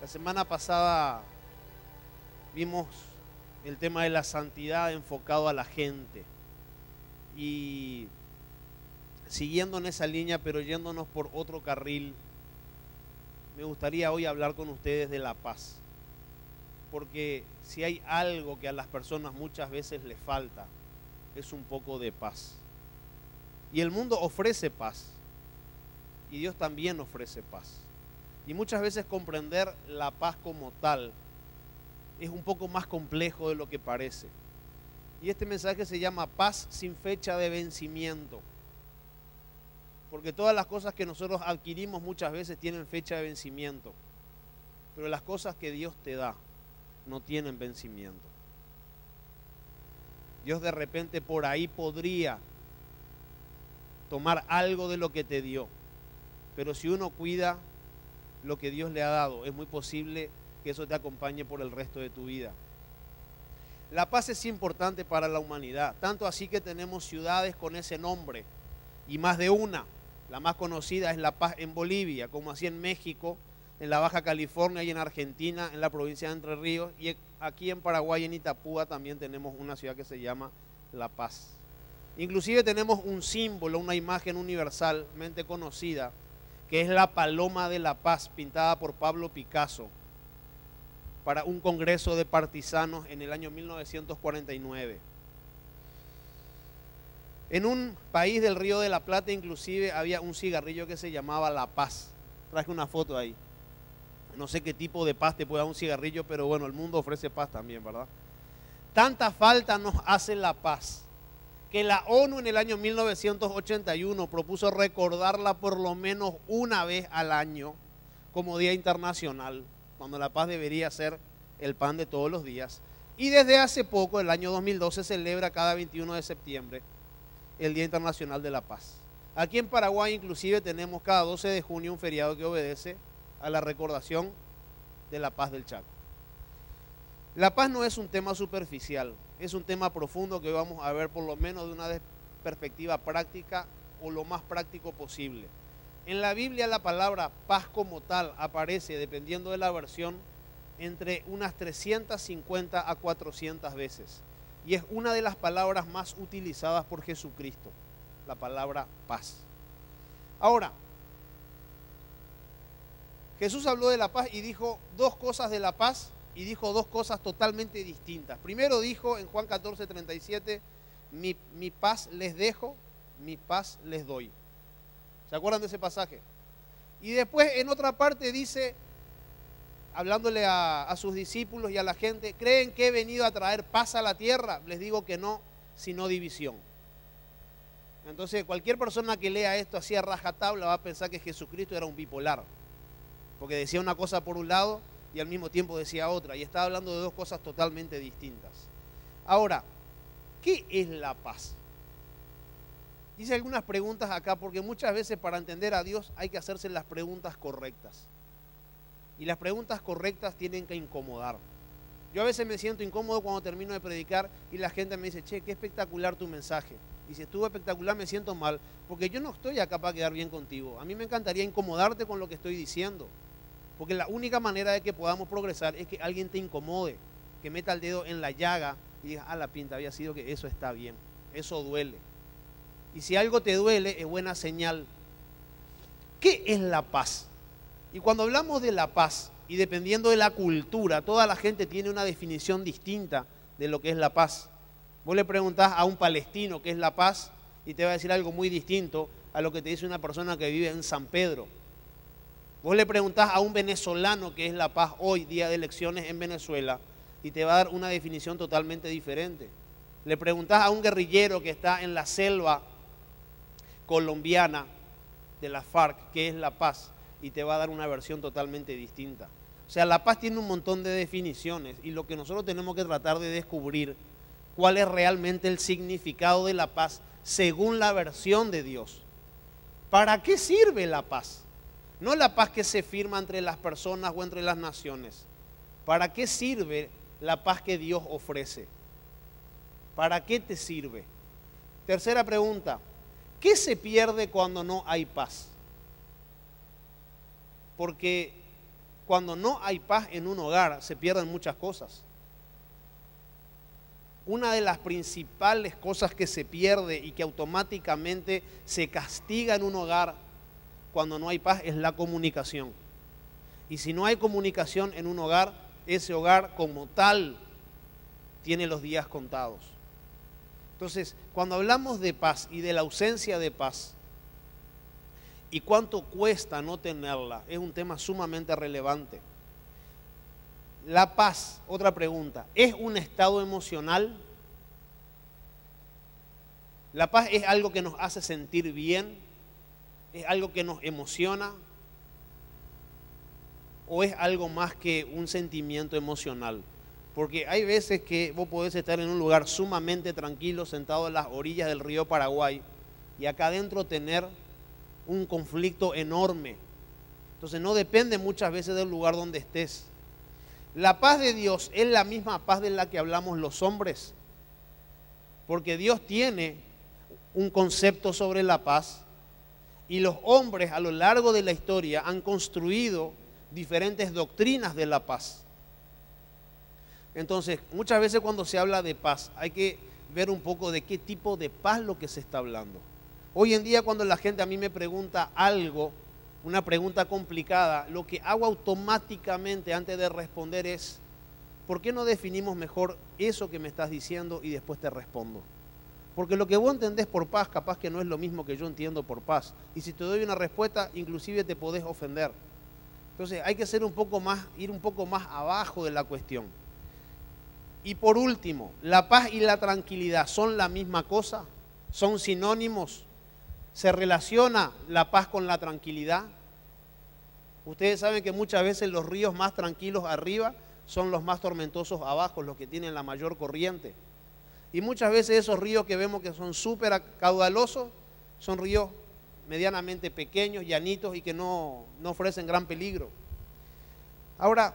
La semana pasada vimos el tema de la santidad enfocado a la gente y siguiendo en esa línea, pero yéndonos por otro carril, me gustaría hoy hablar con ustedes de la paz, porque si hay algo que a las personas muchas veces les falta, es un poco de paz. Y el mundo ofrece paz, y Dios también ofrece paz. Y muchas veces comprender la paz como tal es un poco más complejo de lo que parece. Y este mensaje se llama paz sin fecha de vencimiento. Porque todas las cosas que nosotros adquirimos muchas veces tienen fecha de vencimiento. Pero las cosas que Dios te da no tienen vencimiento. Dios de repente por ahí podría tomar algo de lo que te dio. Pero si uno cuida lo que Dios le ha dado, es muy posible que eso te acompañe por el resto de tu vida. La paz es importante para la humanidad, tanto así que tenemos ciudades con ese nombre, y más de una. La más conocida es La Paz en Bolivia, como así en México, en la Baja California y en Argentina, en la provincia de Entre Ríos, y aquí en Paraguay, en Itapúa, también tenemos una ciudad que se llama La Paz. Inclusive tenemos un símbolo, una imagen universalmente conocida, que es la paloma de la paz, pintada por Pablo Picasso, para un congreso de partisanos en el año 1949. En un país del Río de la Plata inclusive había un cigarrillo que se llamaba La Paz. Traje una foto ahí. No sé qué tipo de paz te puede dar un cigarrillo, pero bueno, el mundo ofrece paz también, ¿verdad? Tanta falta nos hace la paz, que la ONU en el año 1981 propuso recordarla por lo menos una vez al año como Día Internacional, cuando la paz debería ser el pan de todos los días. Y desde hace poco, el año 2012, se celebra cada 21 de septiembre el Día Internacional de la Paz. Aquí en Paraguay inclusive tenemos cada 12 de junio un feriado que obedece a la recordación de la paz del Chaco. La paz no es un tema superficial, es un tema profundo que vamos a ver por lo menos de una perspectiva práctica o lo más práctico posible. En la Biblia la palabra paz como tal aparece, dependiendo de la versión, entre unas 350 a 400 veces. Y es una de las palabras más utilizadas por Jesucristo, la palabra paz. Ahora, Jesús habló de la paz y dijo dos cosas de la paz y dijo dos cosas totalmente distintas. Primero dijo en Juan 14:37, mi paz les dejo, mi paz les doy. ¿Se acuerdan de ese pasaje? Y después en otra parte dice, hablándole a sus discípulos y a la gente, ¿creen que he venido a traer paz a la tierra? Les digo que no, sino división. Entonces cualquier persona que lea esto así a rajatabla va a pensar que Jesucristo era un bipolar, porque decía una cosa por un lado y al mismo tiempo decía otra, y estaba hablando de dos cosas totalmente distintas. Ahora, ¿qué es la paz? Hice algunas preguntas acá porque muchas veces para entender a Dios hay que hacerse las preguntas correctas. Y las preguntas correctas tienen que incomodar. Yo a veces me siento incómodo cuando termino de predicar y la gente me dice, che, qué espectacular tu mensaje. Y si estuvo espectacular me siento mal, porque yo no estoy acá para quedar bien contigo. A mí me encantaría incomodarte con lo que estoy diciendo. Porque la única manera de que podamos progresar es que alguien te incomode, que meta el dedo en la llaga y diga, la pinta había sido que eso está bien, eso duele. Y si algo te duele, es buena señal. ¿Qué es la paz? Y cuando hablamos de la paz, y dependiendo de la cultura, toda la gente tiene una definición distinta de lo que es la paz. Vos le preguntás a un palestino qué es la paz, y te va a decir algo muy distinto a lo que te dice una persona que vive en San Pedro. Vos le preguntás a un venezolano qué es la paz hoy, día de elecciones en Venezuela, y te va a dar una definición totalmente diferente. Le preguntás a un guerrillero que está en la selva colombiana de la FARC qué es la paz, y te va a dar una versión totalmente distinta. O sea, la paz tiene un montón de definiciones, y lo que nosotros tenemos que tratar de descubrir cuál es realmente el significado de la paz según la versión de Dios. ¿Para qué sirve la paz? No la paz que se firma entre las personas o entre las naciones. ¿Para qué sirve la paz que Dios ofrece? ¿Para qué te sirve? Tercera pregunta, ¿qué se pierde cuando no hay paz? Porque Cuando no hay paz en un hogar, se pierden muchas cosas. Una de las principales cosas que se pierde y que automáticamente se castiga en un hogar cuando no hay paz es la comunicación. Y si no hay comunicación en un hogar, ese hogar como tal tiene los días contados. Entonces, cuando hablamos de paz y de la ausencia de paz, y cuánto cuesta no tenerla, es un tema sumamente relevante. La paz, otra pregunta, ¿es un estado emocional? La paz es algo que nos hace sentir bien, es algo que nos emociona, o es algo más que un sentimiento emocional. Porque hay veces que vos podés estar en un lugar sumamente tranquilo, sentado en las orillas del río Paraguay, y acá adentro tener un conflicto enorme. Entonces no depende muchas veces del lugar donde estés. La paz de Dios es la misma paz de la que hablamos los hombres, porque Dios tiene un concepto sobre la paz y los hombres a lo largo de la historia han construido diferentes doctrinas de la paz. Entonces, muchas veces cuando se habla de paz hay que ver un poco de qué tipo de paz lo que se está hablando. Hoy en día cuando la gente a mí me pregunta algo, una pregunta complicada, lo que hago automáticamente antes de responder es, ¿por qué no definimos mejor eso que me estás diciendo y después te respondo? Porque lo que vos entendés por paz capaz que no es lo mismo que yo entiendo por paz. Y si te doy una respuesta, inclusive te podés ofender. Entonces hay que ser un poco más, ir un poco más abajo de la cuestión. Y por último, ¿la paz y la tranquilidad son la misma cosa? ¿Son sinónimos? ¿Se relaciona la paz con la tranquilidad? Ustedes saben que muchas veces los ríos más tranquilos arriba son los más tormentosos abajo, los que tienen la mayor corriente. Y muchas veces esos ríos que vemos que son súper caudalosos, son ríos medianamente pequeños, llanitos y que no ofrecen gran peligro. Ahora,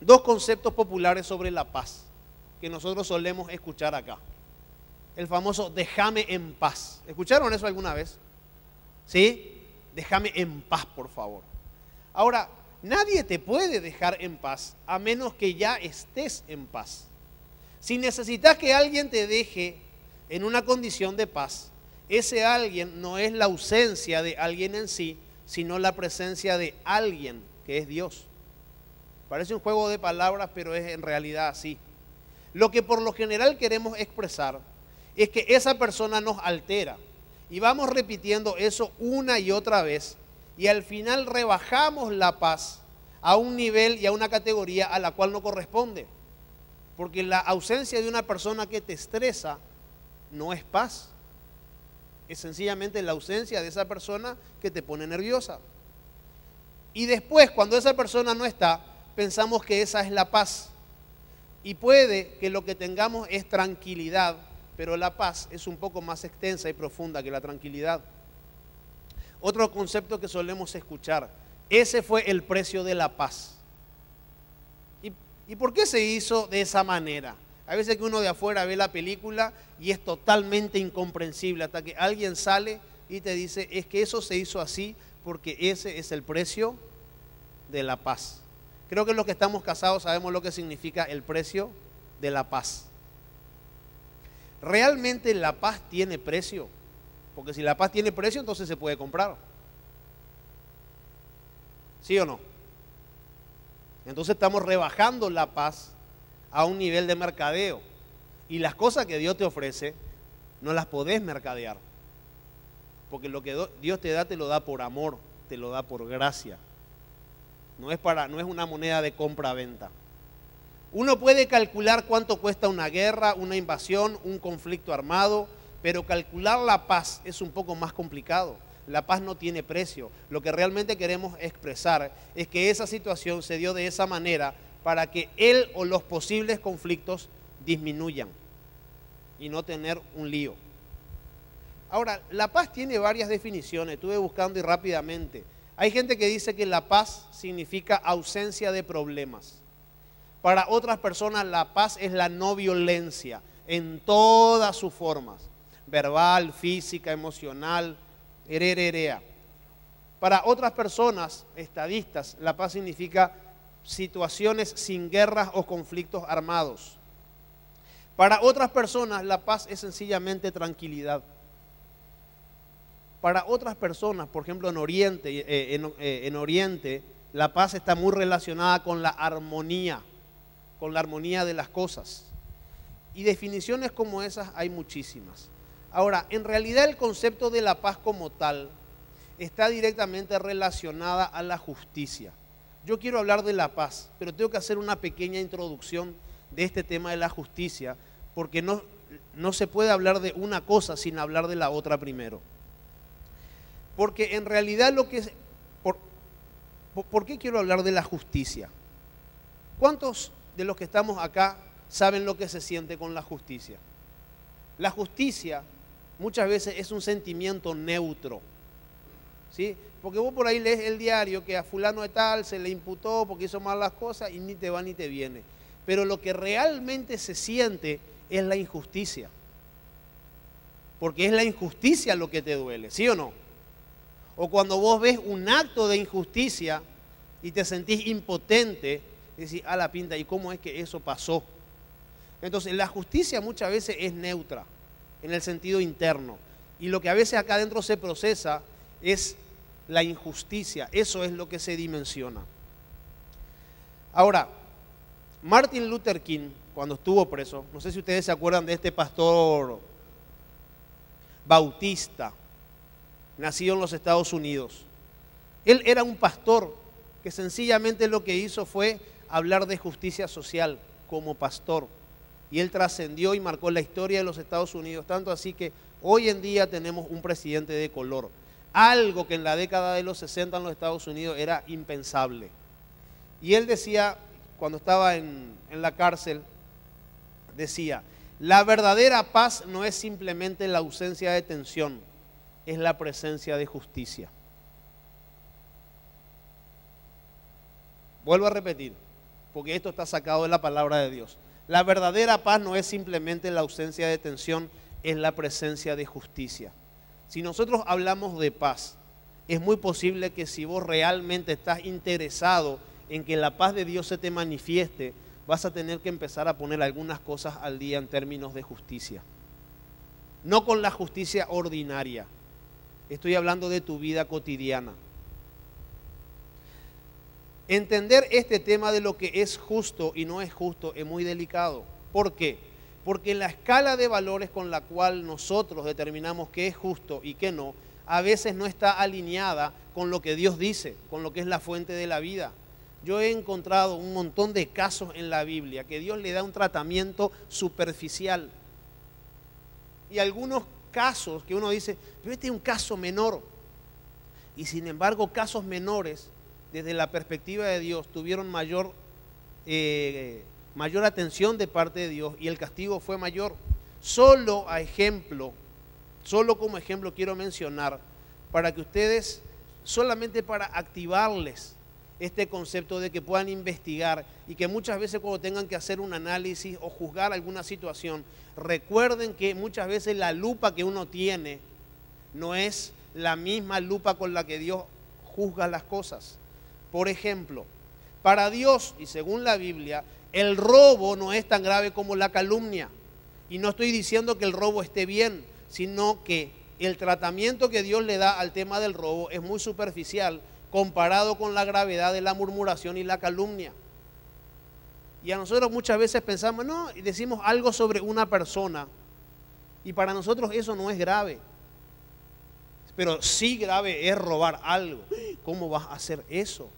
dos conceptos populares sobre la paz que nosotros solemos escuchar acá. El famoso déjame en paz. ¿Escucharon eso alguna vez? ¿Sí? Déjame en paz, por favor. Ahora, nadie te puede dejar en paz a menos que ya estés en paz. Si necesitas que alguien te deje en una condición de paz, ese alguien no es la ausencia de alguien en sí, sino la presencia de alguien que es Dios. Parece un juego de palabras, pero es en realidad así. Lo que por lo general queremos expresar es que esa persona nos altera y vamos repitiendo eso una y otra vez y al final rebajamos la paz a un nivel y a una categoría a la cual no corresponde. Porque la ausencia de una persona que te estresa no es paz. Es sencillamente la ausencia de esa persona que te pone nerviosa. Y después, cuando esa persona no está, pensamos que esa es la paz. Y puede que lo que tengamos es tranquilidad, pero la paz es un poco más extensa y profunda que la tranquilidad. Otro concepto que solemos escuchar, ese fue el precio de la paz. ¿Y por qué se hizo de esa manera? A veces que uno de afuera ve la película y es totalmente incomprensible hasta que alguien sale y te dice, es que eso se hizo así porque ese es el precio de la paz. Creo que los que estamos casados sabemos lo que significa el precio de la paz. ¿Realmente la paz tiene precio? Porque si la paz tiene precio, entonces se puede comprar. ¿Sí o no? Entonces estamos rebajando la paz a un nivel de mercadeo. Y las cosas que Dios te ofrece, no las podés mercadear. Porque lo que Dios te lo da por amor, te lo da por gracia. No es una moneda de compra-venta. Uno puede calcular cuánto cuesta una guerra, una invasión, un conflicto armado, pero calcular la paz es un poco más complicado. La paz no tiene precio. Lo que realmente queremos expresar es que esa situación se dio de esa manera para que él o los posibles conflictos disminuyan y no tener un lío. Ahora, la paz tiene varias definiciones, estuve buscando y rápidamente. Hay gente que dice que la paz significa ausencia de problemas. Para otras personas la paz es la no violencia en todas sus formas, verbal, física, emocional, hererea. Para otras personas, estadistas, la paz significa situaciones sin guerras o conflictos armados. Para otras personas, la paz es sencillamente tranquilidad. Para otras personas, por ejemplo en Oriente, la paz está muy relacionada con la armonía de las cosas. Y definiciones como esas hay muchísimas. Ahora, en realidad el concepto de la paz como tal está directamente relacionada a la justicia. Yo quiero hablar de la paz, pero tengo que hacer una pequeña introducción de este tema de la justicia, porque no se puede hablar de una cosa sin hablar de la otra primero. Porque en realidad ¿por qué quiero hablar de la justicia? ¿Cuántos de los que estamos acá saben lo que se siente con la justicia? La justicia muchas veces es un sentimiento neutro, ¿sí? Porque vos por ahí lees el diario que a fulano de tal se le imputó porque hizo mal las cosas y ni te va ni te viene. Pero lo que realmente se siente es la injusticia. Porque es la injusticia lo que te duele, ¿sí o no? O cuando vos ves un acto de injusticia y te sentís impotente, decís, a la pinta, ¿y cómo es que eso pasó? Entonces, la justicia muchas veces es neutra, en el sentido interno. Y lo que a veces acá adentro se procesa es la injusticia. Eso es lo que se dimensiona. Ahora, Martin Luther King, cuando estuvo preso, no sé si ustedes se acuerdan de este pastor bautista, nacido en los Estados Unidos. Él era un pastor que sencillamente lo que hizo fue hablar de justicia social como pastor. Y él trascendió y marcó la historia de los Estados Unidos, tanto así que hoy en día tenemos un presidente de color. Algo que en la década de los 60 en los Estados Unidos era impensable. Y él decía, cuando estaba en la cárcel, decía, la verdadera paz no es simplemente la ausencia de tensión, es la presencia de justicia. Vuelvo a repetir, porque esto está sacado de la palabra de Dios. La verdadera paz no es simplemente la ausencia de tensión, es la presencia de justicia. Si nosotros hablamos de paz, es muy posible que si vos realmente estás interesado en que la paz de Dios se te manifieste, vas a tener que empezar a poner algunas cosas al día en términos de justicia. No con la justicia ordinaria. Estoy hablando de tu vida cotidiana. Entender este tema de lo que es justo y no es justo es muy delicado. ¿Por qué? Porque la escala de valores con la cual nosotros determinamos qué es justo y qué no, a veces no está alineada con lo que Dios dice, con lo que es la fuente de la vida. Yo he encontrado un montón de casos en la Biblia que Dios le da un tratamiento superficial. Y algunos casos que uno dice, pero este es un caso menor. Y sin embargo, casos menores, desde la perspectiva de Dios, tuvieron mayor atención de parte de Dios y el castigo fue mayor. Solo como ejemplo quiero mencionar, para que ustedes, solamente para activarles este concepto de que puedan investigar y que muchas veces cuando tengan que hacer un análisis o juzgar alguna situación, recuerden que muchas veces la lupa que uno tiene no es la misma lupa con la que Dios juzga las cosas. Por ejemplo, para Dios y según la Biblia, el robo no es tan grave como la calumnia. Y no estoy diciendo que el robo esté bien, sino que el tratamiento que Dios le da al tema del robo es muy superficial comparado con la gravedad de la murmuración y la calumnia. Y a nosotros muchas veces pensamos, no, y decimos algo sobre una persona, y para nosotros eso no es grave. Pero sí grave es robar algo. ¿Cómo vas a hacer eso?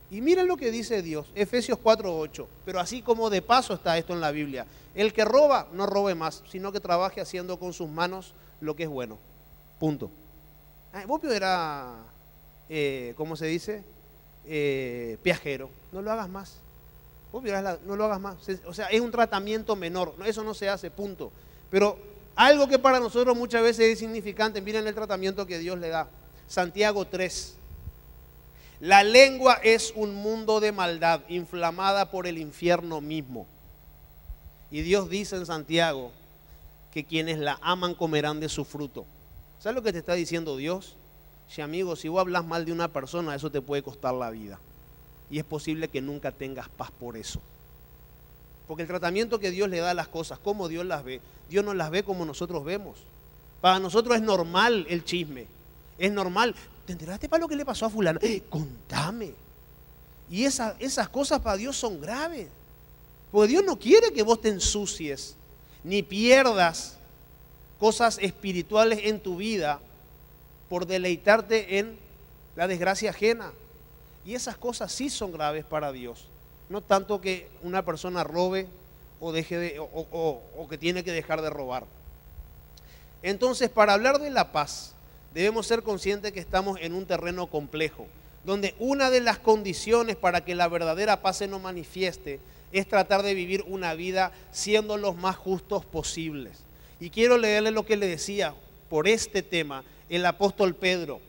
Y miren lo que dice Dios, Efesios 4:8. Pero así como de paso está esto en la Biblia. El que roba, no robe más, sino que trabaje haciendo con sus manos lo que es bueno. Punto. Vos era, ¿cómo se dice? Piajero. No lo hagas más. Vos no lo hagas más. O sea, es un tratamiento menor. Eso no se hace, punto. Pero algo que para nosotros muchas veces es insignificante, miren el tratamiento que Dios le da. Santiago 3. La lengua es un mundo de maldad, inflamada por el infierno mismo. Y Dios dice en Santiago que quienes la aman comerán de su fruto. ¿Sabes lo que te está diciendo Dios? Si amigo, si vos hablas mal de una persona, eso te puede costar la vida. Y es posible que nunca tengas paz por eso. Porque el tratamiento que Dios le da a las cosas, cómo Dios las ve, Dios no las ve como nosotros vemos. Para nosotros es normal el chisme, es normal. ¿Te enteraste para lo que le pasó a fulano? Contame. Y esas cosas para Dios son graves. Porque Dios no quiere que vos te ensucies, ni pierdas cosas espirituales en tu vida por deleitarte en la desgracia ajena. Y esas cosas sí son graves para Dios. No tanto que una persona robe o que tiene que dejar de robar. Entonces, para hablar de la paz, debemos ser conscientes que estamos en un terreno complejo, donde una de las condiciones para que la verdadera paz se nos manifieste es tratar de vivir una vida siendo los más justos posibles. Y quiero leerle lo que le decía por este tema el apóstol Pedro.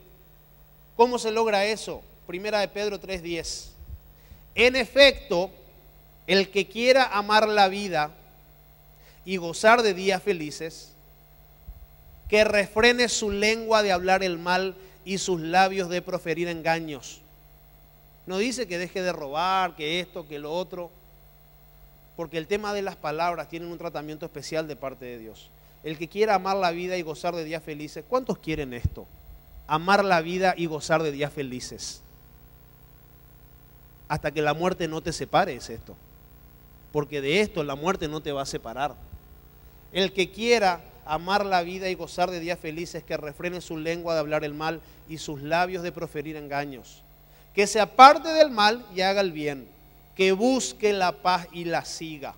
¿Cómo se logra eso? Primera de Pedro 3:10. En efecto, el que quiera amar la vida y gozar de días felices, que refrene su lengua de hablar el mal y sus labios de proferir engaños. No dice que deje de robar, que esto, que lo otro, porque el tema de las palabras tiene un tratamiento especial de parte de Dios. El que quiera amar la vida y gozar de días felices, ¿cuántos quieren esto? Amar la vida y gozar de días felices. Hasta que la muerte no te separe es esto. Porque de esto la muerte no te va a separar. El que quiera amar la vida y gozar de días felices, que refrene su lengua de hablar el mal y sus labios de proferir engaños. Que se aparte del mal y haga el bien. Que busque la paz y la siga.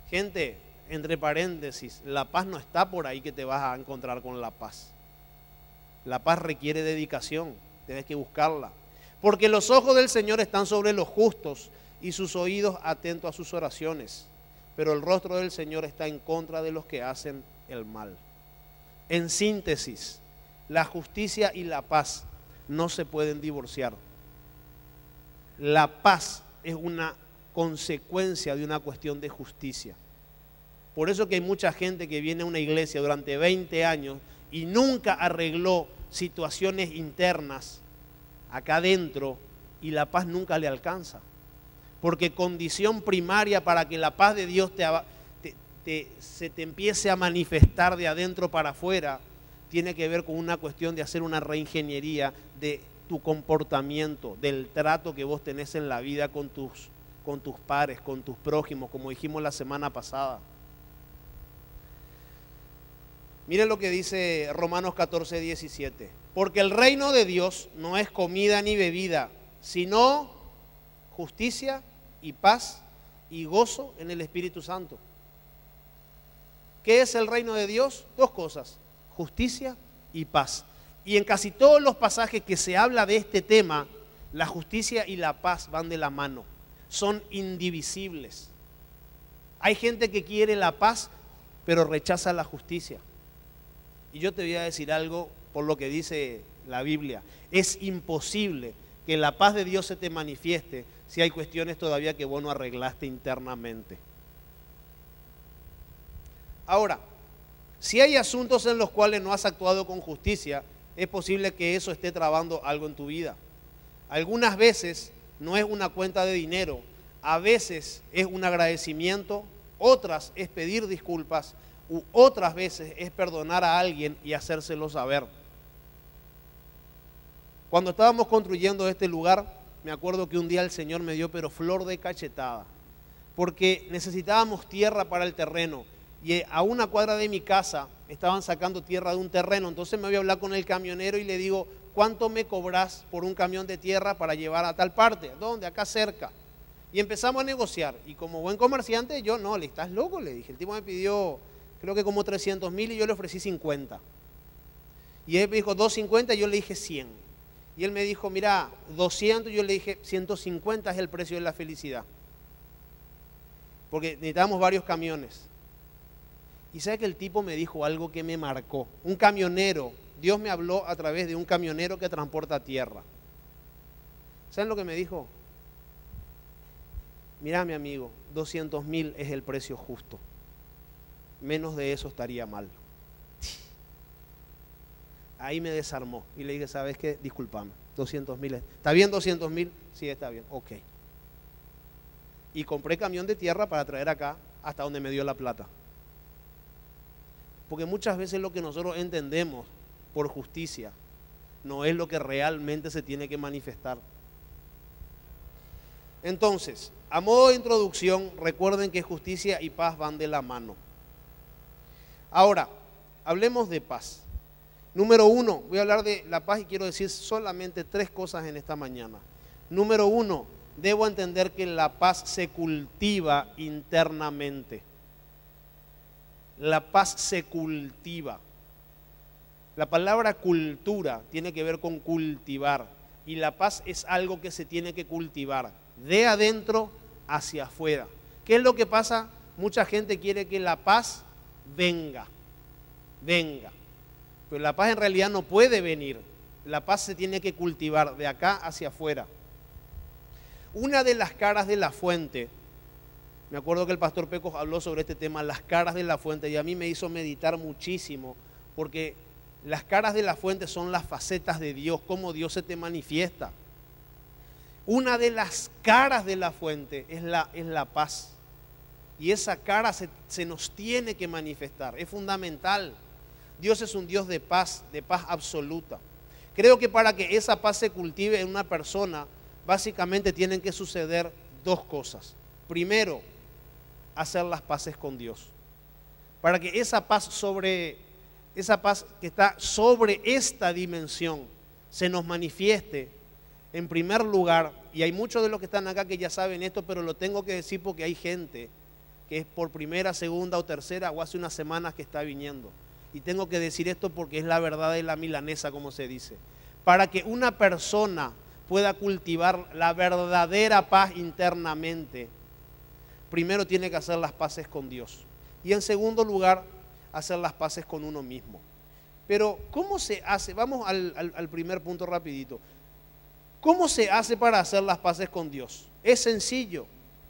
Gente, entre paréntesis, la paz no está por ahí que te vas a encontrar con la paz. La paz requiere dedicación, tienes que buscarla. Porque los ojos del Señor están sobre los justos y sus oídos atentos a sus oraciones. Pero el rostro del Señor está en contra de los que hacen el mal. En síntesis, la justicia y la paz no se pueden divorciar. La paz es una consecuencia de una cuestión de justicia. Por eso que hay mucha gente que viene a una iglesia durante 20 años y nunca arregló situaciones internas acá adentro y la paz nunca le alcanza. Porque condición primaria para que la paz de Dios se te empiece a manifestar de adentro para afuera tiene que ver con una cuestión de hacer una reingeniería de tu comportamiento, del trato que vos tenés en la vida con tus pares, con tus prójimos, como dijimos la semana pasada. Miren lo que dice Romanos 14:17. Porque el reino de Dios no es comida ni bebida, sino justicia y paz y gozo en el Espíritu Santo. ¿Qué es el reino de Dios? Dos cosas, justicia y paz. Y en casi todos los pasajes que se habla de este tema, la justicia y la paz van de la mano, son indivisibles. Hay gente que quiere la paz, pero rechaza la justicia. Y yo te voy a decir algo por lo que dice la Biblia. Es imposible que la paz de Dios se te manifieste si hay cuestiones todavía que vos no arreglaste internamente. Ahora, si hay asuntos en los cuales no has actuado con justicia, es posible que eso esté trabando algo en tu vida. Algunas veces no es una cuenta de dinero, a veces es un agradecimiento, otras es pedir disculpas, u otras veces es perdonar a alguien y hacérselo saber. Cuando estábamos construyendo este lugar, me acuerdo que un día el Señor me dio pero flor de cachetada, porque necesitábamos tierra para el terreno y a una cuadra de mi casa estaban sacando tierra de un terreno. Entonces me voy a hablar con el camionero y le digo, ¿cuánto me cobras por un camión de tierra para llevar a tal parte? ¿Dónde? Acá cerca. Y empezamos a negociar y como buen comerciante yo, no, le estás loco, le dije. El tipo me pidió creo que como 300.000 y yo le ofrecí 50. Y él me dijo 250 y yo le dije 100. Y él me dijo, mira, 200, y yo le dije 150 es el precio de la felicidad. Porque necesitamos varios camiones. Y sabe que el tipo me dijo algo que me marcó. Un camionero, Dios me habló a través de un camionero que transporta tierra. ¿Saben lo que me dijo? Mira, mi amigo, 200.000 es el precio justo. Menos de eso estaría mal. ahí me desarmó. Y le dije, ¿sabes qué? Discúlpame, 200.000. ¿Está bien 200.000? Sí, está bien, ok. Y compré camión de tierra para traer acá hasta donde me dio la plata. Porque muchas veces lo que nosotros entendemos por justicia no es lo que realmente se tiene que manifestar. Entonces, a modo de introducción, recuerden que justicia y paz van de la mano. Ahora, hablemos de paz. Número 1, voy a hablar de la paz y quiero decir solamente 3 cosas en esta mañana. Número 1, debo entender que la paz se cultiva internamente. La paz se cultiva. La palabra cultura tiene que ver con cultivar. Y la paz es algo que se tiene que cultivar de adentro hacia afuera. ¿Qué es lo que pasa? Mucha gente quiere que la paz venga. Pero la paz en realidad no puede venir. La paz se tiene que cultivar de acá hacia afuera. Una de las caras de la fuente, me acuerdo que el pastor Pecos habló sobre este tema, las caras de la fuente, y a mí me hizo meditar muchísimo, porque las caras de la fuente son las facetas de Dios, cómo Dios se te manifiesta. Una de las caras de la fuente es la paz. Y esa cara se nos tiene que manifestar, es fundamental. Dios es un Dios de paz absoluta. Creo que para que esa paz se cultive en una persona, básicamente tienen que suceder 2 cosas. Primero, hacer las paces con Dios. Para que esa paz que está sobre esta dimensión se nos manifieste, en primer lugar, y hay muchos de los que están acá que ya saben esto, pero lo tengo que decir porque hay gente que es por primera, segunda o tercera o hace unas semanas que está viniendo. Y tengo que decir esto porque es la verdad de la milanesa, como se dice. Para que una persona pueda cultivar la verdadera paz internamente, primero tiene que hacer las paces con Dios. Y en segundo lugar, hacer las paces con uno mismo. Pero, ¿cómo se hace? Vamos al primer punto rapidito. ¿Cómo se hace para hacer las paces con Dios? Es sencillo.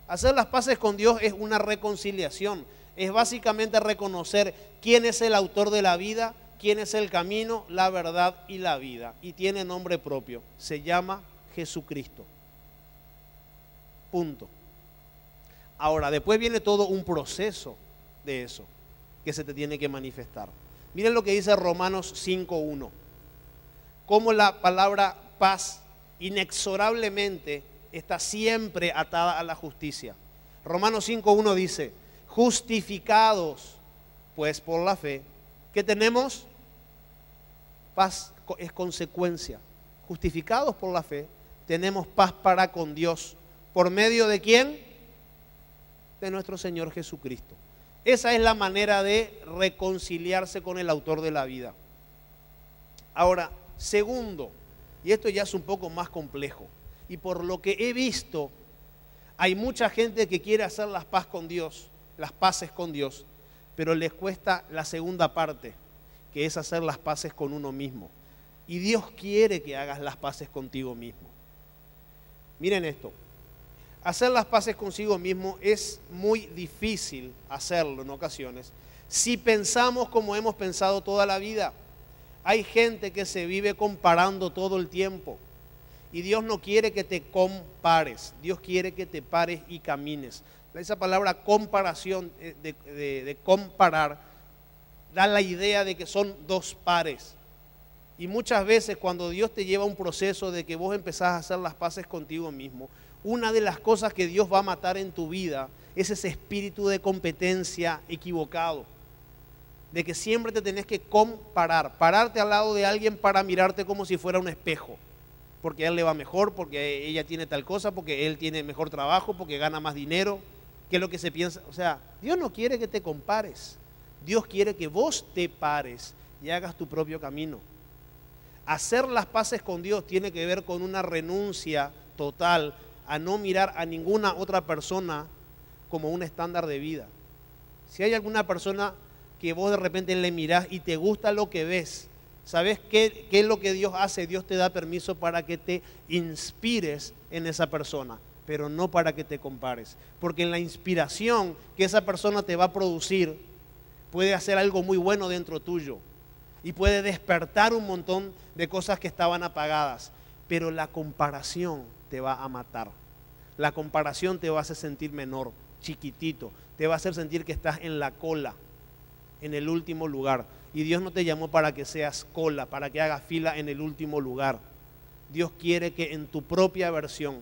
Hacer las paces con Dios es una reconciliación. Es básicamente reconocer quién es el autor de la vida, quién es el camino, la verdad y la vida. Y tiene nombre propio. Se llama Jesucristo. Punto. Ahora, después viene todo un proceso de eso que se te tiene que manifestar. Miren lo que dice Romanos 5:1. Cómo la palabra paz inexorablemente está siempre atada a la justicia. Romanos 5:1 dice, justificados pues por la fe, ¿qué tenemos? Paz es consecuencia. Justificados por la fe, tenemos paz para con Dios. ¿Por medio de quién? De nuestro Señor Jesucristo. Esa es la manera de reconciliarse con el autor de la vida. Ahora, segundo, y esto ya es un poco más complejo, y por lo que he visto, hay mucha gente que quiere hacer las paces con Dios, pero les cuesta la segunda parte, que es hacer las paces con uno mismo. Y Dios quiere que hagas las paces contigo mismo. Miren esto, hacer las paces consigo mismo es muy difícil hacerlo en ocasiones, si pensamos como hemos pensado toda la vida. Hay gente que se vive comparando todo el tiempo. Y Dios no quiere que te compares. Dios quiere que te pares y camines. Esa palabra comparación, de comparar, da la idea de que son 2 pares. Y muchas veces cuando Dios te lleva a un proceso de que vos empezás a hacer las paces contigo mismo, una de las cosas que Dios va a matar en tu vida es ese espíritu de competencia equivocado. De que siempre te tenés que comparar, pararte al lado de alguien para mirarte como si fuera un espejo, porque a él le va mejor, porque ella tiene tal cosa, porque él tiene mejor trabajo, porque gana más dinero, que es lo que se piensa. O sea, Dios no quiere que te compares, Dios quiere que vos te pares y hagas tu propio camino. Hacer las paces con Dios tiene que ver con una renuncia total a no mirar a ninguna otra persona como un estándar de vida. Si hay alguna persona que vos de repente le mirás y te gusta lo que ves, ¿sabes qué es lo que Dios hace? Dios te da permiso para que te inspires en esa persona, pero no para que te compares. Porque en la inspiración que esa persona te va a producir, puede hacer algo muy bueno dentro tuyo. y puede despertar un montón de cosas que estaban apagadas. Pero la comparación te va a matar. La comparación te va a hacer sentir menor, chiquitito. Te va a hacer sentir que estás en la cola, en el último lugar. Y Dios no te llamó para que seas cola, para que hagas fila en el último lugar. Dios quiere que en tu propia versión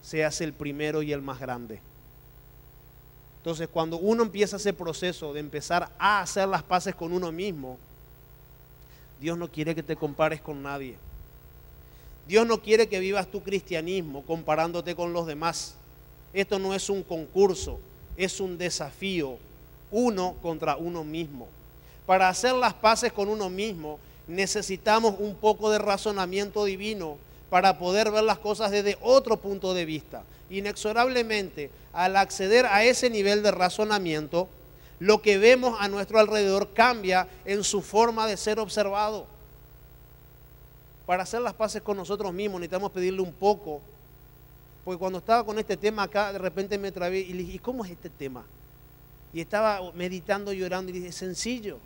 seas el primero y el más grande. Entonces, cuando uno empieza ese proceso de empezar a hacer las paces con uno mismo, Dios no quiere que te compares con nadie. Dios no quiere que vivas tu cristianismo comparándote con los demás. Esto no es un concurso, es un desafío, uno contra uno mismo. Para hacer las paces con uno mismo, necesitamos un poco de razonamiento divino para poder ver las cosas desde otro punto de vista. Inexorablemente, al acceder a ese nivel de razonamiento, lo que vemos a nuestro alrededor cambia en su forma de ser observado. Para hacer las paces con nosotros mismos necesitamos pedirle un poco, porque cuando estaba con este tema acá, de repente me trabé y le dije, ¿y cómo es este tema? Y estaba meditando, llorando y dije, es sencillo.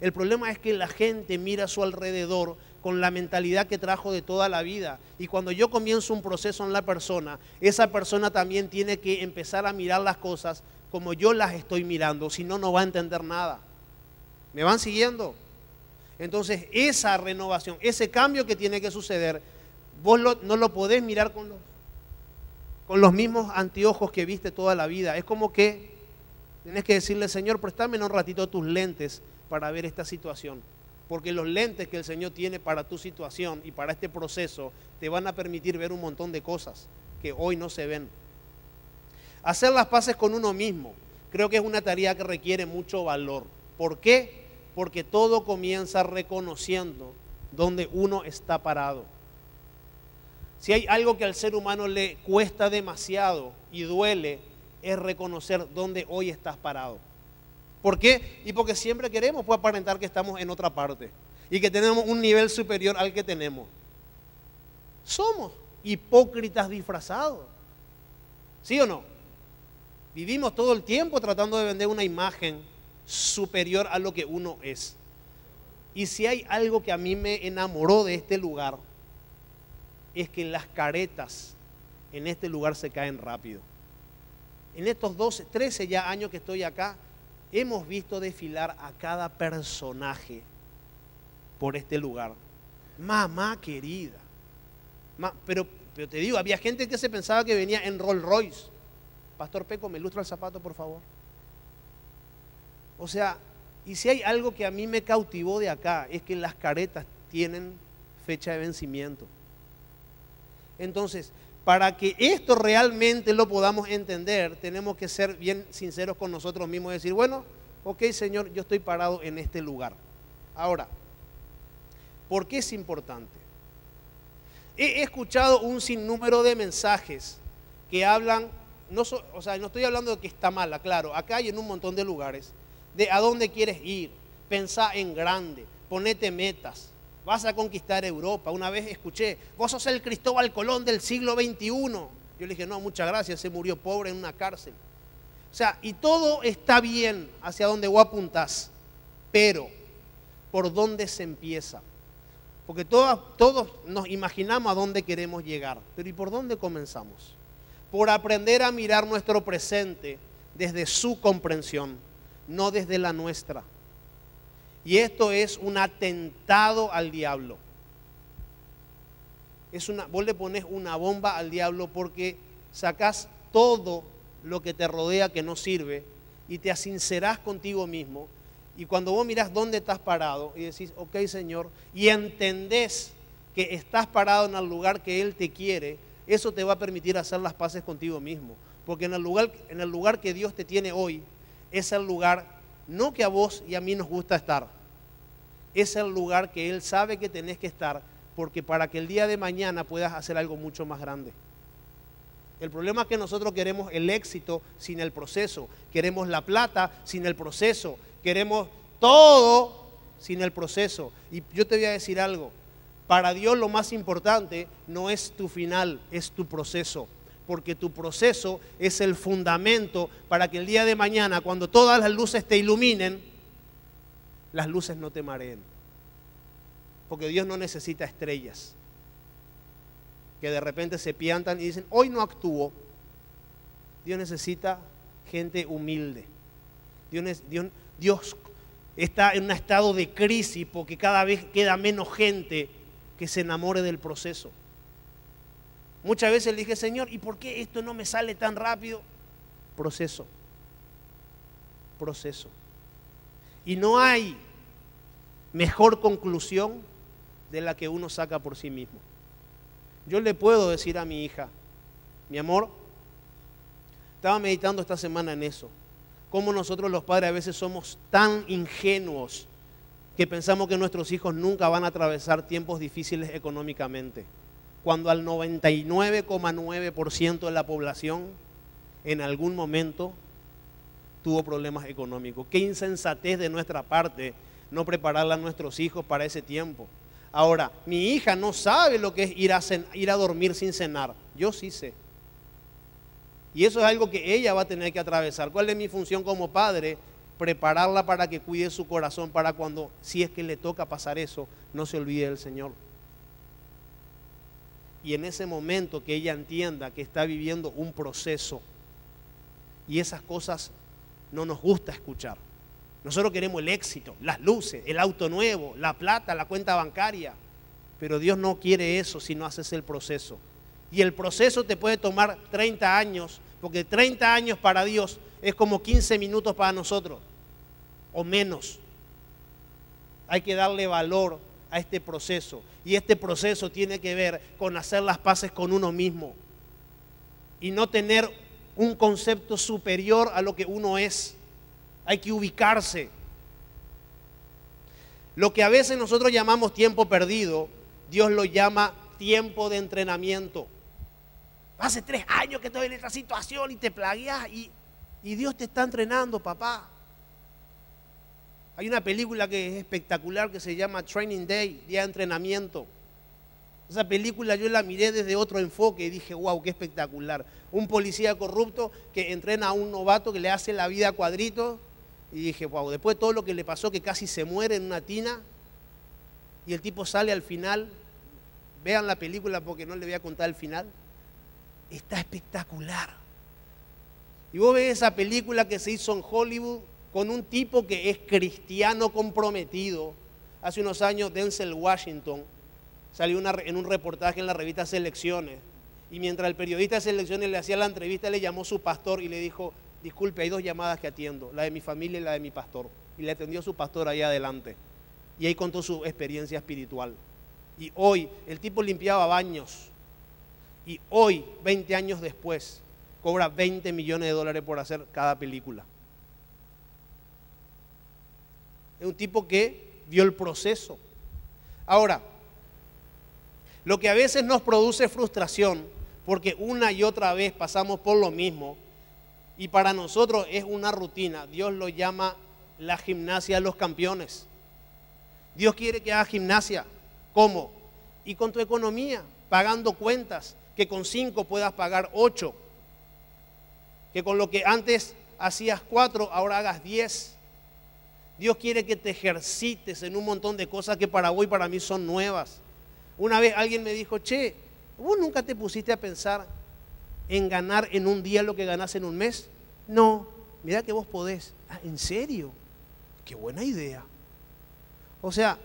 El problema es que la gente mira a su alrededor con la mentalidad que trajo de toda la vida. Y cuando yo comienzo un proceso en la persona, esa persona también tiene que empezar a mirar las cosas como yo las estoy mirando, si no, no va a entender nada. ¿Me van siguiendo? Entonces, esa renovación, ese cambio que tiene que suceder, vos no lo podés mirar con los mismos anteojos que viste toda la vida. Es como que tenés que decirle, Señor, préstame un ratito tus lentes para ver esta situación. Porque los lentes que el Señor tiene para tu situación y para este proceso te van a permitir ver un montón de cosas que hoy no se ven. Hacer las paces con uno mismo creo que es una tarea que requiere mucho valor. ¿Por qué? Porque todo comienza reconociendo dónde uno está parado. Si hay algo que al ser humano le cuesta demasiado y duele, es reconocer dónde hoy estás parado. ¿Por qué? Y porque siempre queremos aparentar que estamos en otra parte y que tenemos un nivel superior al que tenemos. Somos hipócritas disfrazados. ¿Sí o no? Vivimos todo el tiempo tratando de vender una imagen superior a lo que uno es. Y si hay algo que a mí me enamoró de este lugar, es que las caretas en este lugar se caen rápido. En estos 12, 13 ya años que estoy acá, hemos visto desfilar a cada personaje por este lugar. Mamá querida. Pero te digo, había gente que se pensaba que venía en Rolls Royce. Pastor Peco, ¿me ilustra el zapato, por favor? O sea, y si hay algo que a mí me cautivó de acá, es que las caretas tienen fecha de vencimiento. Entonces, para que esto realmente lo podamos entender, tenemos que ser bien sinceros con nosotros mismos y decir, bueno, ok, Señor, yo estoy parado en este lugar. Ahora, ¿por qué es importante? He escuchado un sinnúmero de mensajes que hablan, no estoy hablando de que está mala, claro, acá hay en un montón de lugares, de a dónde quieres ir, pensá en grande, ponete metas. Vas a conquistar Europa. Una vez escuché, vos sos el Cristóbal Colón del siglo XXI. Yo le dije, no, muchas gracias, se murió pobre en una cárcel. O sea, y todo está bien hacia donde vos apuntás, pero ¿por dónde se empieza? Porque todos nos imaginamos a dónde queremos llegar, pero ¿y por dónde comenzamos? Por aprender a mirar nuestro presente desde su comprensión, no desde la nuestra. Y esto es un atentado al diablo. Vos le pones una bomba al diablo porque sacás todo lo que te rodea que no sirve y te asincerás contigo mismo. Y cuando vos mirás dónde estás parado y decís, ok, Señor, y entendés que estás parado en el lugar que Él te quiere, eso te va a permitir hacer las paces contigo mismo. Porque en el lugar que Dios te tiene hoy, es el lugar no que a vos y a mí nos gusta estar. Es el lugar que Él sabe que tenés que estar, porque para que el día de mañana puedas hacer algo mucho más grande. El problema es que nosotros queremos el éxito sin el proceso, queremos la plata sin el proceso, queremos todo sin el proceso. Y yo te voy a decir algo, para Dios lo más importante no es tu final, es tu proceso. Porque tu proceso es el fundamento para que el día de mañana, cuando todas las luces te iluminen, las luces no te mareen. Porque Dios no necesita estrellas que de repente se piantan y dicen, hoy no actuó. Dios necesita gente humilde. Dios está en un estado de crisis porque cada vez queda menos gente que se enamore del proceso. Muchas veces le dije, Señor, ¿y por qué esto no me sale tan rápido? Proceso. Y no hay mejor conclusión de la que uno saca por sí mismo. Yo le puedo decir a mi hija, mi amor, estaba meditando esta semana en eso, cómo nosotros los padres a veces somos tan ingenuos que pensamos que nuestros hijos nunca van a atravesar tiempos difíciles económicamente, cuando al 99,9% de la población en algún momento tuvo problemas económicos. Qué insensatez de nuestra parte no prepararle a nuestros hijos para ese tiempo. Ahora, mi hija no sabe lo que es ir a dormir sin cenar. Yo sí sé. Y eso es algo que ella va a tener que atravesar. ¿Cuál es mi función como padre? Prepararla para que cuide su corazón para cuando, si es que le toca pasar eso, no se olvide del Señor. Y en ese momento que ella entienda que está viviendo un proceso y esas cosas no nos gusta escuchar. Nosotros queremos el éxito, las luces, el auto nuevo, la plata, la cuenta bancaria. Pero Dios no quiere eso si no haces el proceso. Y el proceso te puede tomar 30 años, porque 30 años para Dios es como 15 minutos para nosotros, o menos. Hay que darle valor a este proceso. Y este proceso tiene que ver con hacer las paces con uno mismo. Y no tener un concepto superior a lo que uno es. Hay que ubicarse. Lo que a veces nosotros llamamos tiempo perdido, Dios lo llama tiempo de entrenamiento. Hace 3 años que estoy en esta situación y te plagueas y Dios te está entrenando, papá. Hay una película que es espectacular que se llama Training Day, Día de Entrenamiento. Esa película yo la miré desde otro enfoque y dije, wow, qué espectacular. Un policía corrupto que entrena a un novato que le hace la vida a cuadritos. Y dije, wow, después de todo lo que le pasó, que casi se muere en una tina, y el tipo sale al final. Vean la película porque no le voy a contar el final. Está espectacular. Y vos ves esa película que se hizo en Hollywood con un tipo que es cristiano comprometido. Hace unos años Denzel Washington salió en un reportaje en la revista Selecciones, y mientras el periodista de Selecciones le hacía la entrevista, le llamó su pastor y le dijo, disculpe, hay 2 llamadas que atiendo, la de mi familia y la de mi pastor. Y le atendió su pastor ahí adelante. Y ahí contó su experiencia espiritual. Y hoy, el tipo limpiaba baños. Y hoy, 20 años después, cobra $20 millones por hacer cada película. Es un tipo que vio el proceso. Ahora, lo que a veces nos produce frustración, porque una y otra vez pasamos por lo mismo, y para nosotros es una rutina. Dios lo llama la gimnasia de los campeones. Dios quiere que hagas gimnasia. ¿Cómo? Y con tu economía, pagando cuentas, que con 5 puedas pagar 8. Que con lo que antes hacías 4, ahora hagas 10. Dios quiere que te ejercites en un montón de cosas que para vos y para mí son nuevas. Una vez alguien me dijo, che, ¿vos nunca te pusiste a pensar en ganar en un día lo que ganás en un mes? No, mira que vos podés. Ah, ¿en serio? Qué buena idea. O sea,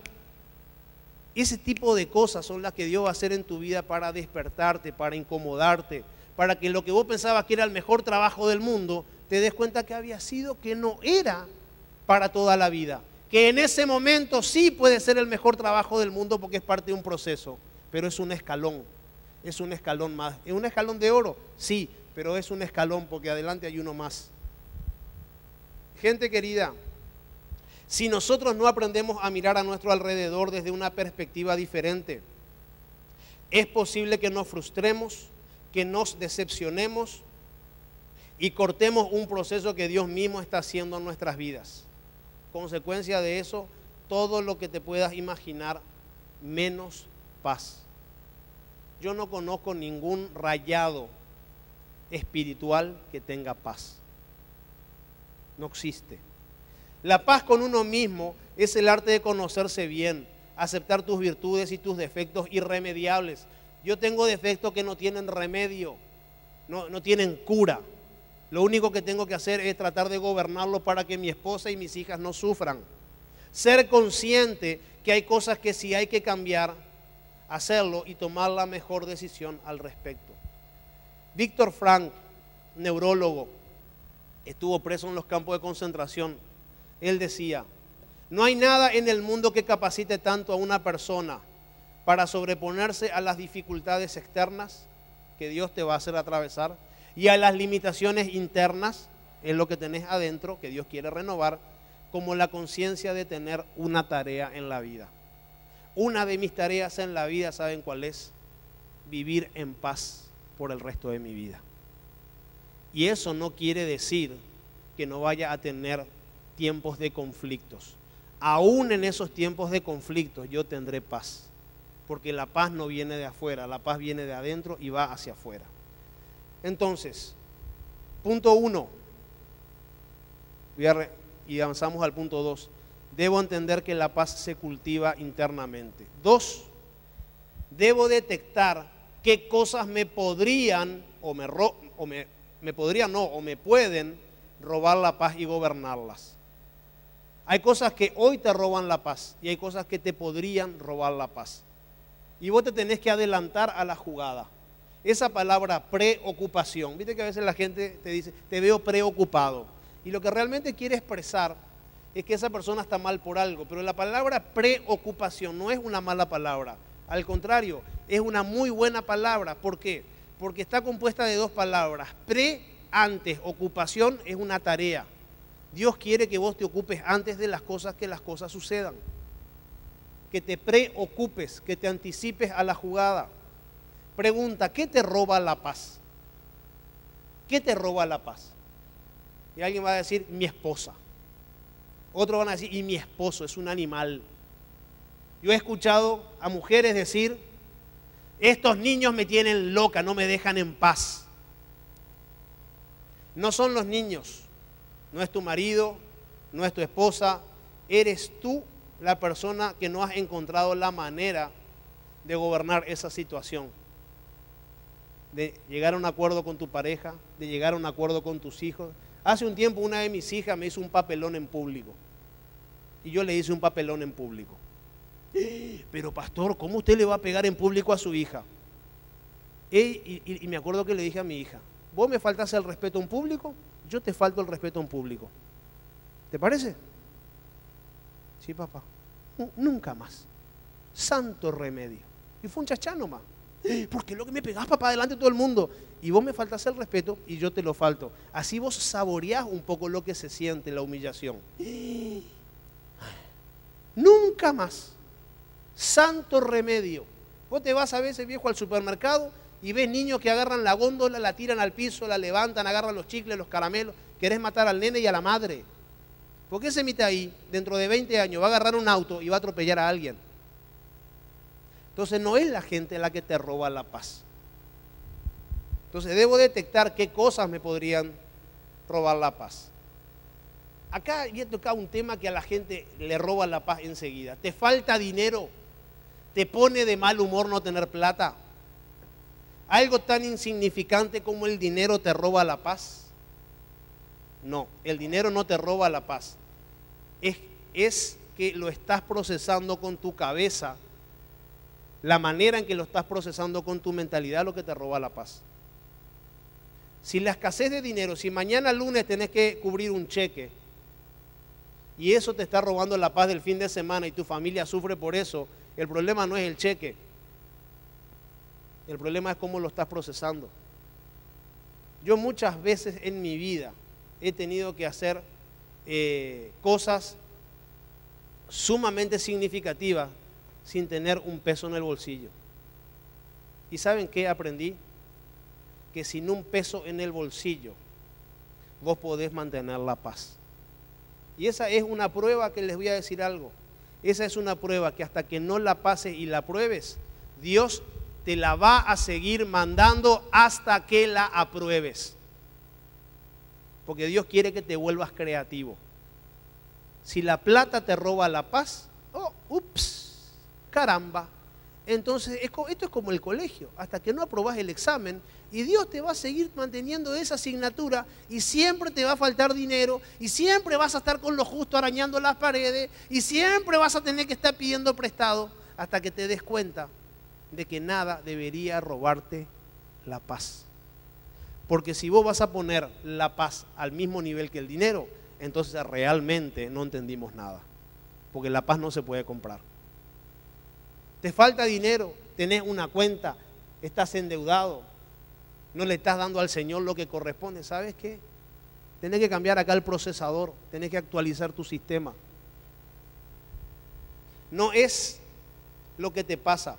ese tipo de cosas son las que Dios va a hacer en tu vida para despertarte, para incomodarte, para que lo que vos pensabas que era el mejor trabajo del mundo, te des cuenta que había sido que no era para toda la vida. Que en ese momento sí puede ser el mejor trabajo del mundo porque es parte de un proceso, pero es un escalón más. ¿Es un escalón de oro? Sí, pero es un escalón porque adelante hay uno más. Gente querida, si nosotros no aprendemos a mirar a nuestro alrededor desde una perspectiva diferente, es posible que nos frustremos, que nos decepcionemos y cortemos un proceso que Dios mismo está haciendo en nuestras vidas. Consecuencia de eso, todo lo que te puedas imaginar, menos paz. Yo no conozco ningún rayado espiritual que tenga paz. No existe. La paz con uno mismo es el arte de conocerse bien, aceptar tus virtudes y tus defectos irremediables. Yo tengo defectos que no tienen remedio, no tienen cura. Lo único que tengo que hacer es tratar de gobernarlo para que mi esposa y mis hijas no sufran. Ser consciente que hay cosas que si hay que cambiar, hacerlo y tomar la mejor decisión al respecto. Víctor Frank, neurólogo, estuvo preso en los campos de concentración. Él decía: no hay nada en el mundo que capacite tanto a una persona para sobreponerse a las dificultades externas que Dios te va a hacer atravesar y a las limitaciones internas, es lo que tenés adentro, que Dios quiere renovar, como la conciencia de tener una tarea en la vida. Una de mis tareas en la vida, ¿saben cuál es? Vivir en paz por el resto de mi vida. Y eso no quiere decir que no vaya a tener tiempos de conflictos. Aún en esos tiempos de conflictos yo tendré paz, porque la paz no viene de afuera, la paz viene de adentro y va hacia afuera. Entonces, punto 1, y avanzamos al punto 2. Debo entender que la paz se cultiva internamente. 2, debo detectar qué cosas me podrían o me pueden robar la paz y gobernarlas. Hay cosas que hoy te roban la paz y hay cosas que te podrían robar la paz. Y vos te tenés que adelantar a la jugada. Esa palabra preocupación, viste que a veces la gente te dice, te veo preocupado. Y lo que realmente quiere expresar es que esa persona está mal por algo. Pero la palabra preocupación no es una mala palabra. Al contrario, es una muy buena palabra. ¿Por qué? Porque está compuesta de dos palabras. Antes, ocupación es una tarea. Dios quiere que vos te ocupes antes de las cosas, que las cosas sucedan. Que te preocupes, que te anticipes a la jugada. Pregunta, ¿qué te roba la paz? ¿Qué te roba la paz? Y alguien va a decir, mi esposa. Otros van a decir, y mi esposo es un animal. Yo he escuchado a mujeres decir, estos niños me tienen loca, no me dejan en paz. No son los niños, no es tu marido, no es tu esposa, eres tú la persona que no has encontrado la manera de gobernar esa situación. De llegar a un acuerdo con tu pareja, de llegar a un acuerdo con tus hijos. Hace un tiempo una de mis hijas me hizo un papelón en público. Y yo le hice un papelón en público. Pero pastor, ¿cómo usted le va a pegar en público a su hija? Y me acuerdo que le dije a mi hija, vos me faltas el respeto en público, yo te falto el respeto en público. ¿Te parece? Sí, papá. Nunca más. Santo remedio. Y fue un chachá nomás. ¿Por qué lo que me pegás, papá, delante de todo el mundo? Y vos me faltas el respeto y yo te lo falto. Así vos saboreás un poco lo que se siente la humillación. Nunca más. Santo remedio. Vos te vas a veces, viejo, al supermercado y ves niños que agarran la góndola, la tiran al piso, la levantan, agarran los chicles, los caramelos. Querés matar al nene y a la madre. ¿Por qué se mete ahí? Dentro de 20 años va a agarrar un auto y va a atropellar a alguien. Entonces no es la gente la que te roba la paz. Entonces debo detectar qué cosas me podrían robar la paz. Acá he tocado un tema que a la gente le roba la paz enseguida. ¿Te falta dinero? ¿Te pone de mal humor no tener plata? ¿Algo tan insignificante como el dinero te roba la paz? No, el dinero no te roba la paz. Es que lo estás procesando con tu cabeza. La manera en que lo estás procesando con tu mentalidad es lo que te roba la paz. Si la escasez de dinero, si mañana lunes tenés que cubrir un cheque y eso te está robando la paz del fin de semana y tu familia sufre por eso, el problema no es el cheque. El problema es cómo lo estás procesando. Yo muchas veces en mi vida he tenido que hacer cosas sumamente significativas sin tener un peso en el bolsillo. ¿Y saben qué aprendí? Que sin un peso en el bolsillo vos podés mantener la paz. Y esa es una prueba que les voy a decir algo. Esa es una prueba que hasta que no la pases y la pruebes, Dios te la va a seguir mandando hasta que la apruebes. Porque Dios quiere que te vuelvas creativo. Si la plata te roba la paz, caramba. Entonces, esto es como el colegio, hasta que no aprobás el examen y Dios te va a seguir manteniendo esa asignatura y siempre te va a faltar dinero y siempre vas a estar con lo justo arañando las paredes y siempre vas a tener que estar pidiendo prestado hasta que te des cuenta de que nada debería robarte la paz. Porque si vos vas a poner la paz al mismo nivel que el dinero, entonces realmente no entendimos nada, porque la paz no se puede comprar. Te falta dinero, tenés una cuenta, estás endeudado, no le estás dando al Señor lo que corresponde. ¿Sabes qué? Tenés que cambiar acá el procesador, tenés que actualizar tu sistema. No es lo que te pasa,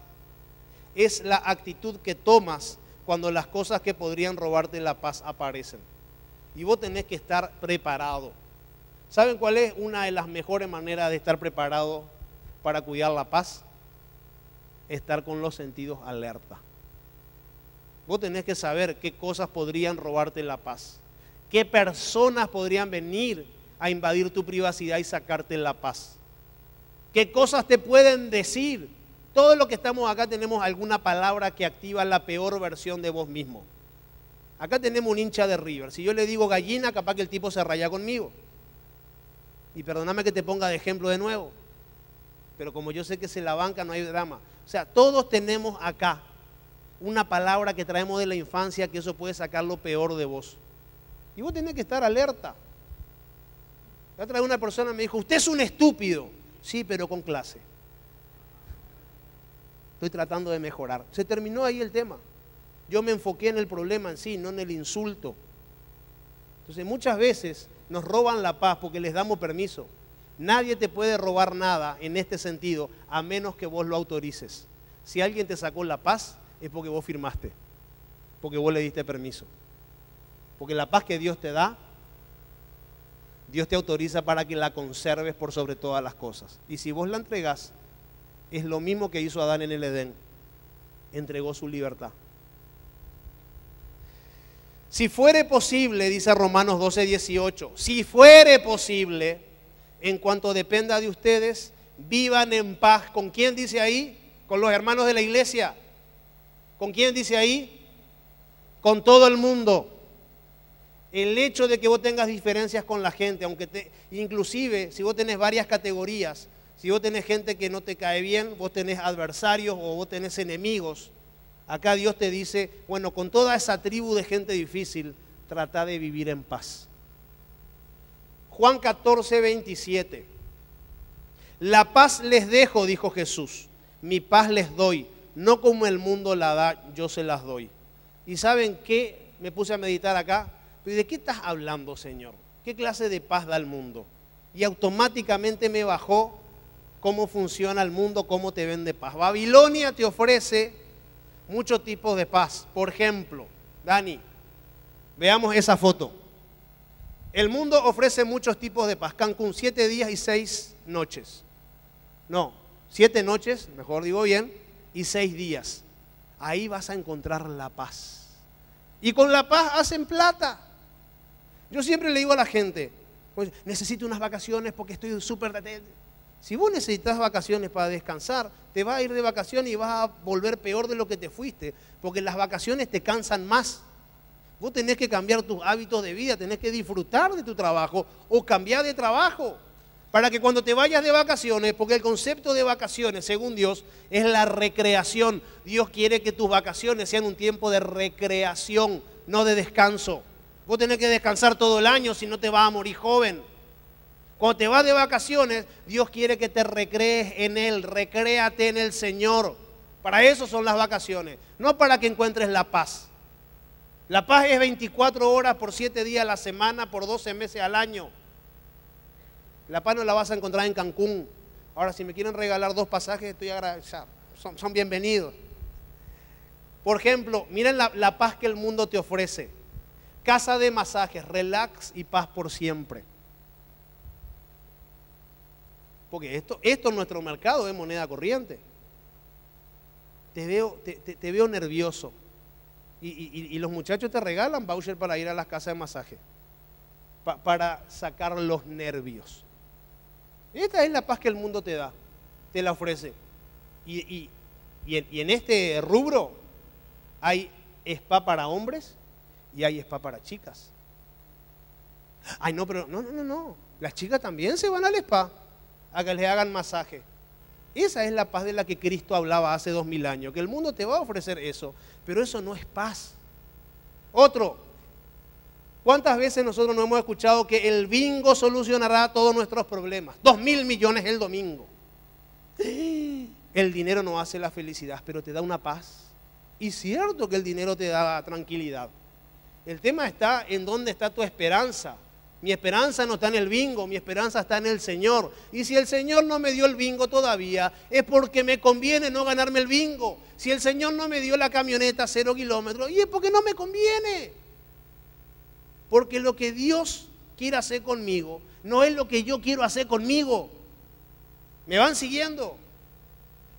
es la actitud que tomas cuando las cosas que podrían robarte la paz aparecen. Y vos tenés que estar preparado. ¿Saben cuál es una de las mejores maneras de estar preparado para cuidar la paz? Estar con los sentidos alerta. Vos tenés que saber qué cosas podrían robarte la paz, qué personas podrían venir a invadir tu privacidad y sacarte la paz, qué cosas te pueden decir. Todos los que estamos acá tenemos alguna palabra que activa la peor versión de vos mismo. Acá tenemos un hincha de River. Si yo le digo gallina, capaz que el tipo se raya conmigo. Y perdóname que te ponga de ejemplo de nuevo, pero como yo sé que se la banca, no hay drama. O sea, todos tenemos acá una palabra que traemos de la infancia, que eso puede sacar lo peor de vos. Y vos tenés que estar alerta. La otra vez una persona me dijo, usted es un estúpido. Sí, pero con clase. Estoy tratando de mejorar. Se terminó ahí el tema. Yo me enfoqué en el problema en sí, no en el insulto. Entonces muchas veces nos roban la paz porque les damos permiso. Nadie te puede robar nada en este sentido a menos que vos lo autorices. Si alguien te sacó la paz es porque vos firmaste, porque vos le diste permiso. Porque la paz que Dios te da, Dios te autoriza para que la conserves por sobre todas las cosas. Y si vos la entregás, es lo mismo que hizo Adán en el Edén. Entregó su libertad. Si fuere posible, dice Romanos 12:18, si fuere posible, en cuanto dependa de ustedes, vivan en paz. ¿Con quién dice ahí? Con los hermanos de la iglesia. ¿Con quién dice ahí? Con todo el mundo. El hecho de que vos tengas diferencias con la gente, inclusive si vos tenés varias categorías, si vos tenés gente que no te cae bien, vos tenés adversarios o vos tenés enemigos, acá Dios te dice, bueno, con toda esa tribu de gente difícil, trata de vivir en paz. Juan 14:27. La paz les dejo, dijo Jesús, mi paz les doy, no como el mundo la da, yo se las doy. ¿Y saben qué? Me puse a meditar acá. ¿De qué estás hablando, Señor? ¿Qué clase de paz da el mundo? Y automáticamente me bajó cómo funciona el mundo, cómo te vende paz. Babilonia te ofrece muchos tipos de paz. Por ejemplo, Dani, veamos esa foto. El mundo ofrece muchos tipos de paz. Cancún, 7 días y 6 noches. No, 7 noches, mejor digo bien, y 6 días. Ahí vas a encontrar la paz. Y con la paz hacen plata. Yo siempre le digo a la gente, pues, necesito unas vacaciones porque estoy súper... Si vos necesitas vacaciones para descansar, te vas a ir de vacaciones y vas a volver peor de lo que te fuiste, porque las vacaciones te cansan más. Vos tenés que cambiar tus hábitos de vida, tenés que disfrutar de tu trabajo o cambiar de trabajo para que cuando te vayas de vacaciones, porque el concepto de vacaciones, según Dios, es la recreación. Dios quiere que tus vacaciones sean un tiempo de recreación, no de descanso. Vos tenés que descansar todo el año, si no te vas a morir joven. Cuando te vas de vacaciones, Dios quiere que te recrees en Él, recréate en el Señor. Para eso son las vacaciones, no para que encuentres la paz. La paz es 24 horas por 7 días a la semana, por 12 meses al año. La paz no la vas a encontrar en Cancún. Ahora, si me quieren regalar 2 pasajes, estoy agradecido. Son bienvenidos. Por ejemplo, miren la paz que el mundo te ofrece. Casa de masajes, relax y paz por siempre. Porque esto en nuestro mercado es moneda corriente. Te veo nervioso. Y los muchachos te regalan voucher para ir a las casas de masaje. Para sacar los nervios. Esta es la paz que el mundo te da, te la ofrece. Y en este rubro hay spa para hombres y hay spa para chicas. Ay, no, pero no. Las chicas también se van al spa a que les hagan masaje. Esa es la paz de la que Cristo hablaba hace 2000 años, que el mundo te va a ofrecer eso, pero eso no es paz. Otro, ¿cuántas veces nosotros no hemos escuchado que el bingo solucionará todos nuestros problemas? 2.000 millones el domingo. El dinero no hace la felicidad, pero te da una paz. Y cierto que el dinero te da tranquilidad. El tema está en dónde está tu esperanza. Mi esperanza no está en el bingo, mi esperanza está en el Señor. Y si el Señor no me dio el bingo todavía, es porque me conviene no ganarme el bingo. Si el Señor no me dio la camioneta 0 kilómetros, y es porque no me conviene. Porque lo que Dios quiere hacer conmigo no es lo que yo quiero hacer conmigo. ¿Me van siguiendo?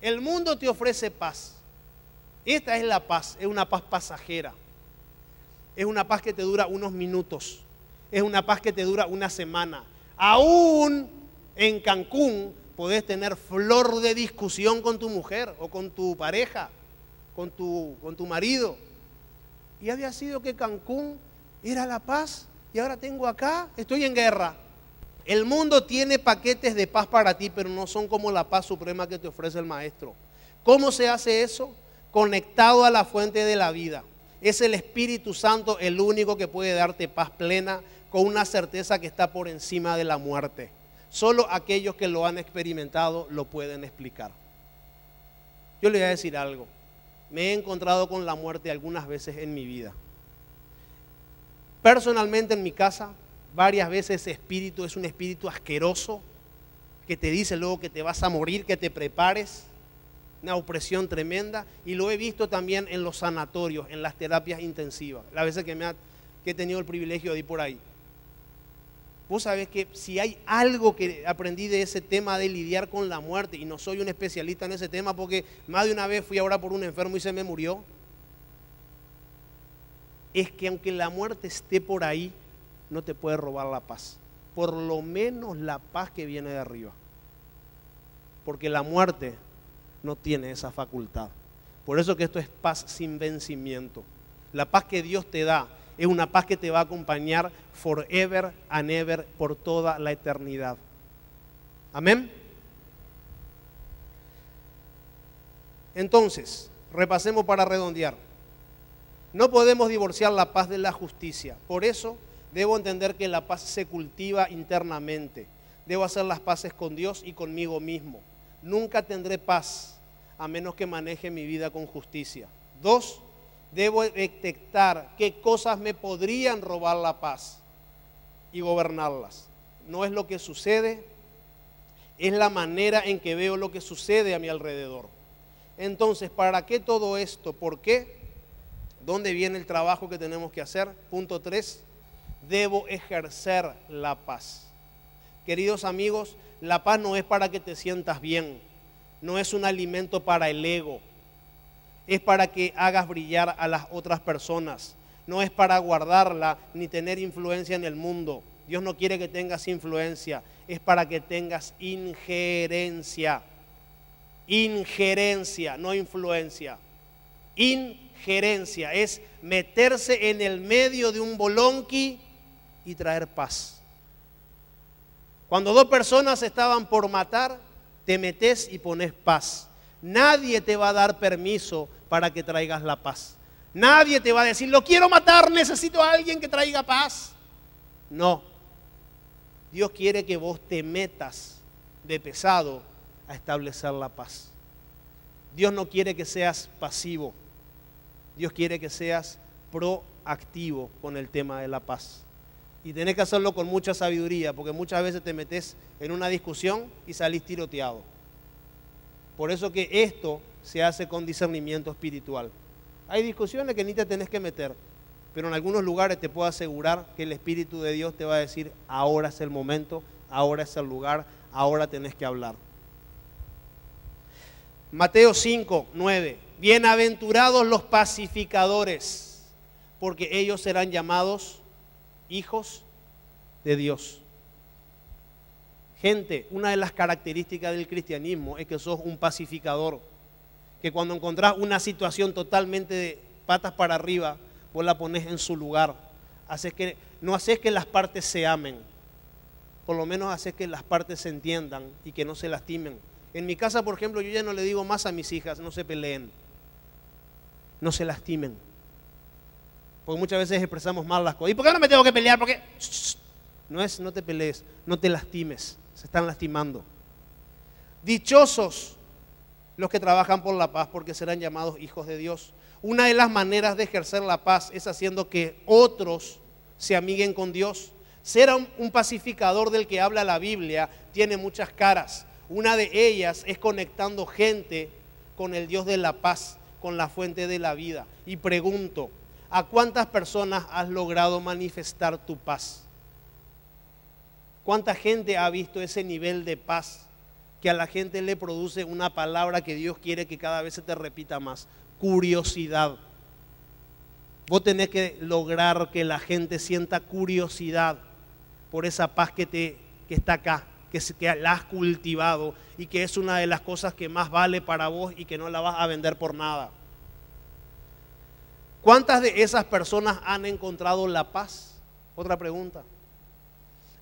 El mundo te ofrece paz. Esta es la paz, es una paz pasajera. Es una paz que te dura unos minutos. Es una paz que te dura una semana. Aún en Cancún podés tener flor de discusión con tu mujer o con tu pareja, con tu marido. Y había sido que Cancún era la paz y ahora tengo acá, estoy en guerra. El mundo tiene paquetes de paz para ti, pero no son como la paz suprema que te ofrece el Maestro. ¿Cómo se hace eso? Conectado a la fuente de la vida. Es el Espíritu Santo el único que puede darte paz plena con una certeza que está por encima de la muerte. Solo aquellos que lo han experimentado lo pueden explicar. Yo le voy a decir algo. Me he encontrado con la muerte algunas veces en mi vida. Personalmente en mi casa, varias veces ese espíritu es un espíritu asqueroso que te dice luego que te vas a morir, que te prepares. Una opresión tremenda, y lo he visto también en los sanatorios, en las terapias intensivas, las veces que he tenido el privilegio de ir por ahí. Vos sabés que si hay algo que aprendí de ese tema de lidiar con la muerte, y no soy un especialista en ese tema porque más de una vez fui a orar por un enfermo y se me murió, es que aunque la muerte esté por ahí, no te puede robar la paz, por lo menos la paz que viene de arriba, porque la muerte no tiene esa facultad. Por eso que esto es paz sin vencimiento. La paz que Dios te da es una paz que te va a acompañar forever and ever, por toda la eternidad. Amén. Entonces, repasemos para redondear. No podemos divorciar la paz de la justicia. Por eso debo entender que la paz se cultiva internamente. Debo hacer las paces con Dios y conmigo mismo. Nunca tendré paz a menos que maneje mi vida con justicia. 2, debo detectar qué cosas me podrían robar la paz y gobernarlas. No es lo que sucede, es la manera en que veo lo que sucede a mi alrededor. Entonces, ¿para qué todo esto? ¿Por qué? ¿Dónde viene el trabajo que tenemos que hacer? Punto 3, debo ejercer la paz. Queridos amigos, la paz no es para que te sientas bien. No es un alimento para el ego, es para que hagas brillar a las otras personas, no es para guardarla ni tener influencia en el mundo. Dios no quiere que tengas influencia, es para que tengas injerencia. Injerencia, no influencia. Injerencia es meterse en el medio de un bolonqui y traer paz. Cuando 2 personas estaban por matar, te metes y pones paz. Nadie te va a dar permiso para que traigas la paz. Nadie te va a decir, lo quiero matar, necesito a alguien que traiga paz. No. Dios quiere que vos te metas de pesado a establecer la paz. Dios no quiere que seas pasivo. Dios quiere que seas proactivo con el tema de la paz. Y tenés que hacerlo con mucha sabiduría, porque muchas veces te metes en una discusión y salís tiroteado. Por eso que esto se hace con discernimiento espiritual. Hay discusiones que ni te tenés que meter, pero en algunos lugares te puedo asegurar que el Espíritu de Dios te va a decir, ahora es el momento, ahora es el lugar, ahora tenés que hablar. Mateo 5, 9. Bienaventurados los pacificadores, porque ellos serán llamados hijos de Dios. Gente, una de las características del cristianismo es que sos un pacificador. que cuando encontrás una situación totalmente de patas para arriba, vos la pones en su lugar. No haces que las partes se amen, por lo menos haces que las partes se entiendan y que no se lastimen. En mi casa, por ejemplo, yo ya no le digo más a mis hijas, no se peleen, no se lastimen. Porque muchas veces expresamos mal las cosas. ¿Y por qué no me tengo que pelear? Porque no te pelees, no te lastimes, se están lastimando. Dichosos los que trabajan por la paz, porque serán llamados hijos de Dios. Una de las maneras de ejercer la paz es haciendo que otros se amiguen con Dios. Ser un pacificador del que habla la Biblia tiene muchas caras. Una de ellas es conectando gente con el Dios de la paz, con la fuente de la vida. Y pregunto, ¿a cuántas personas has logrado manifestar tu paz? ¿Cuánta gente ha visto ese nivel de paz que a la gente le produce una palabra que Dios quiere que cada vez se te repita más? Curiosidad. Vos tenés que lograr que la gente sienta curiosidad por esa paz que está acá, que la has cultivado y que es una de las cosas que más vale para vos y que no la vas a vender por nada. ¿Cuántas de esas personas han encontrado la paz? Otra pregunta.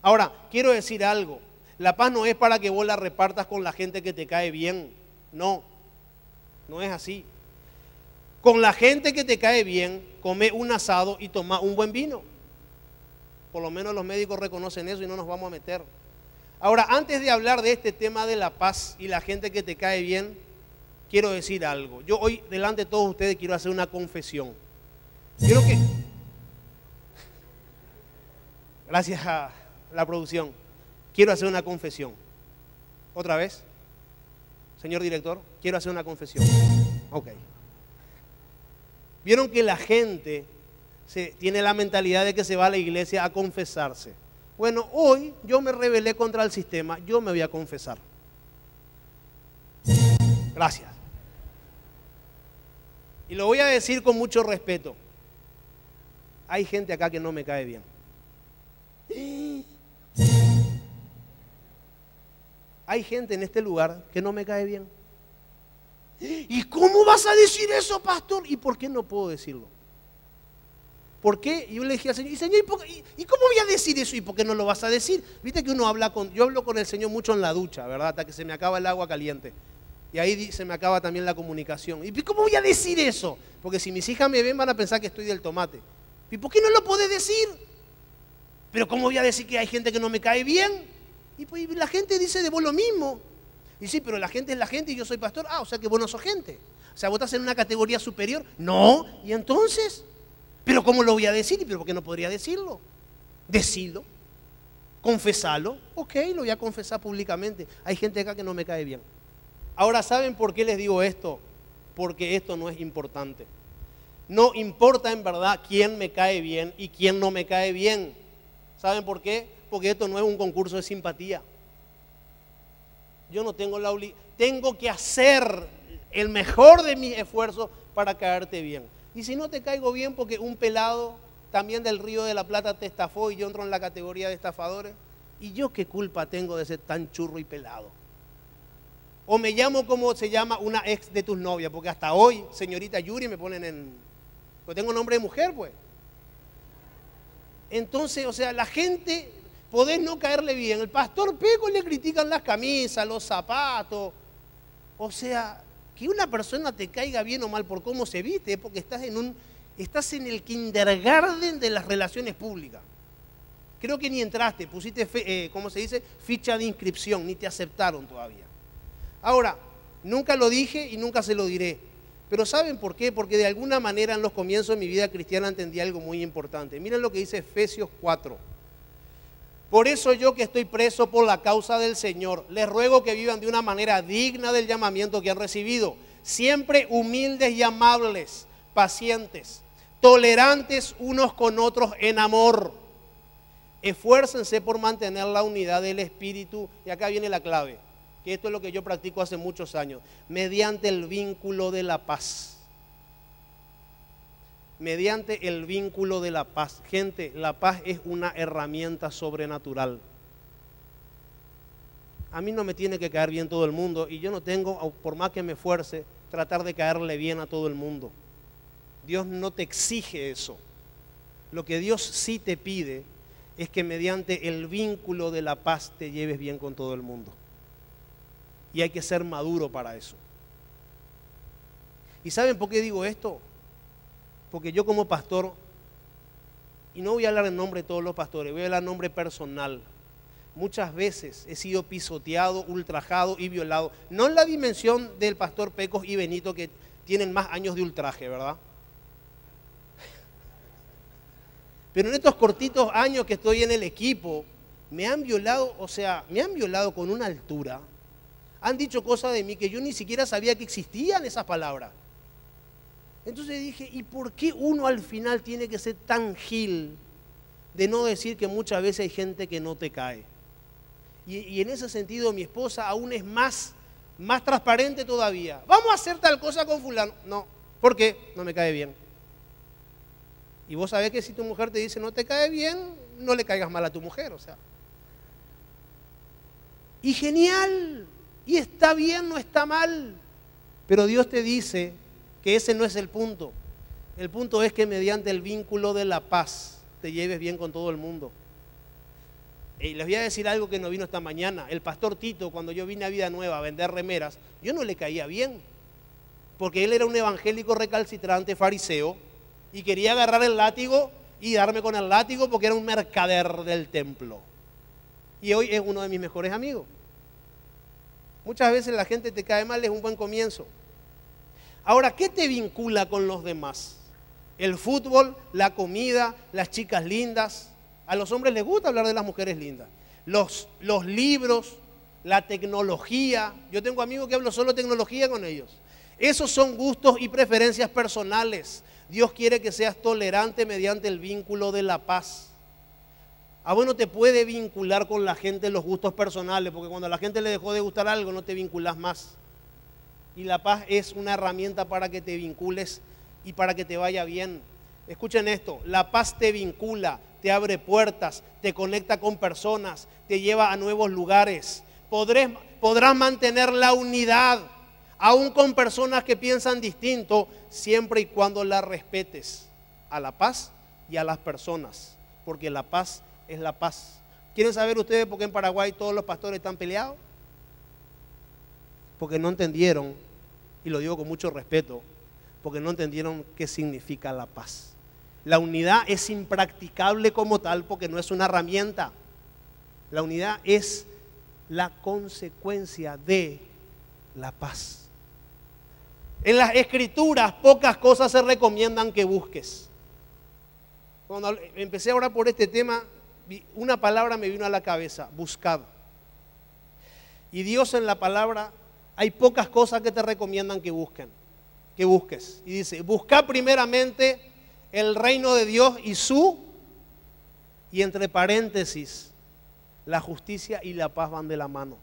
Ahora, quiero decir algo. La paz no es para que vos la repartas con la gente que te cae bien. No es así. Con la gente que te cae bien, come un asado y toma un buen vino. Por lo menos los médicos reconocen eso y no nos vamos a meter. Ahora, antes de hablar de este tema de la paz y la gente que te cae bien, quiero decir algo. Yo hoy, delante de todos ustedes, quiero hacer una confesión. Gracias a la producción, quiero hacer una confesión. ¿Otra vez? Señor director, quiero hacer una confesión. Ok. Vieron que la gente tiene la mentalidad de que se va a la iglesia a confesarse. Bueno, hoy yo me rebelé contra el sistema, yo me voy a confesar. Gracias. Y lo voy a decir con mucho respeto. Hay gente acá que no me cae bien. Hay gente en este lugar que no me cae bien. ¿Y cómo vas a decir eso, pastor? ¿Y por qué no puedo decirlo? ¿Por qué? Y yo le dije al Señor, ¿y cómo voy a decir eso? ¿Y por qué no lo vas a decir? Viste que yo hablo con el Señor mucho en la ducha, ¿verdad? Hasta que se me acaba el agua caliente. Y ahí se me acaba también la comunicación. ¿Y cómo voy a decir eso? Porque si mis hijas me ven van a pensar que estoy del tomate. ¿Y por qué no lo podés decir? Pero ¿cómo voy a decir que hay gente que no me cae bien? Y pues la gente dice de vos lo mismo. Y sí, pero la gente es la gente y yo soy pastor. O sea que vos no sos gente. O sea, vos estás en una categoría superior. No, y entonces, ¿pero cómo lo voy a decir? ¿Y pero por qué no podría decirlo? Decilo, confesalo. Ok, lo voy a confesar públicamente. Hay gente acá que no me cae bien. Ahora, ¿saben por qué les digo esto? Porque esto no es importante. No importa en verdad quién me cae bien y quién no me cae bien. ¿Saben por qué? Porque esto no es un concurso de simpatía. Yo no tengo la obligación, tengo que hacer el mejor de mis esfuerzos para caerte bien. Y si no te caigo bien porque un pelado también del Río de la Plata te estafó y yo entro en la categoría de estafadores, ¿y yo qué culpa tengo de ser tan churro y pelado? O me llamo como se llama una ex de tus novias, porque hasta hoy, señorita Yuri, me ponen pues tengo nombre de mujer, pues. Entonces, o sea, la gente, podés no caerle bien. El pastor Peco le critican las camisas, los zapatos. O sea, que una persona te caiga bien o mal por cómo se viste, es porque estás en el kindergarten de las relaciones públicas. Creo que ni entraste, pusiste, ¿cómo se dice? Ficha de inscripción, ni te aceptaron todavía. Ahora, nunca lo dije y nunca se lo diré. Pero ¿saben por qué? Porque de alguna manera en los comienzos de mi vida cristiana entendí algo muy importante. Miren lo que dice Efesios 4. Por eso yo que estoy preso por la causa del Señor, les ruego que vivan de una manera digna del llamamiento que han recibido, siempre humildes y amables, pacientes, tolerantes unos con otros en amor. Esfuércense por mantener la unidad del Espíritu, y acá viene la clave, que esto es lo que yo practico hace muchos años, mediante el vínculo de la paz. Mediante el vínculo de la paz. Gente, la paz es una herramienta sobrenatural. A mí no me tiene que caer bien todo el mundo y yo no tengo, por más que me esfuerce, tratar de caerle bien a todo el mundo. Dios no te exige eso. Lo que Dios sí te pide es que mediante el vínculo de la paz te lleves bien con todo el mundo. Y hay que ser maduro para eso. ¿Y saben por qué digo esto? Porque yo como pastor, y no voy a hablar en nombre de todos los pastores, voy a hablar en nombre personal. Muchas veces he sido pisoteado, ultrajado y violado. No en la dimensión del pastor Pecos y Benito, que tienen más años de ultraje, ¿verdad? Pero en estos cortitos años que estoy en el equipo, me han violado, me han violado con una altura. Han dicho cosas de mí que yo ni siquiera sabía que existían esas palabras. Entonces dije, ¿y por qué uno al final tiene que ser tan gil de no decir que muchas veces hay gente que no te cae? Y en ese sentido mi esposa aún es más transparente todavía. Vamos a hacer tal cosa con fulano. No, ¿por qué? No me cae bien. Y vos sabés que si tu mujer te dice no te cae bien, no le caigas mal a tu mujer, Y genial, y está bien, no está mal. Pero Dios te dice que ese no es el punto. El punto es que mediante el vínculo de la paz te lleves bien con todo el mundo. Y les voy a decir algo que no vino esta mañana. El pastor Tito, cuando yo vine a Vida Nueva a vender remeras, yo no le caía bien, porque él era un evangélico recalcitrante, fariseo, y quería agarrar el látigo y darme con el látigo porque era un mercader del templo. Y hoy es uno de mis mejores amigos. Muchas veces la gente te cae mal, es un buen comienzo. Ahora, ¿qué te vincula con los demás? El fútbol, la comida, las chicas lindas. A los hombres les gusta hablar de las mujeres lindas. Los libros, la tecnología. Yo tengo amigos que hablo solo tecnología con ellos. Esos son gustos y preferencias personales. Dios quiere que seas tolerante mediante el vínculo de la paz. Bueno, te puede vincular con la gente los gustos personales, porque cuando a la gente le dejó de gustar algo, no te vinculas más. Y la paz es una herramienta para que te vincules y para que te vaya bien. Escuchen esto, la paz te vincula, te abre puertas, te conecta con personas, te lleva a nuevos lugares. Podrás mantener la unidad, aún con personas que piensan distinto, siempre y cuando la respetes a la paz y a las personas, porque la paz es la paz. ¿Quieren saber ustedes por qué en Paraguay todos los pastores están peleados? Porque no entendieron, y lo digo con mucho respeto, porque no entendieron qué significa la paz. La unidad es impracticable como tal porque no es una herramienta. La unidad es la consecuencia de la paz. En las Escrituras pocas cosas se recomiendan que busques. Cuando empecé a orar por este tema, una palabra me vino a la cabeza: buscad. Y Dios en la palabra, hay pocas cosas que te recomiendan que busques. Y dice, buscad primeramente el reino de Dios y entre paréntesis, la justicia y la paz van de la mano.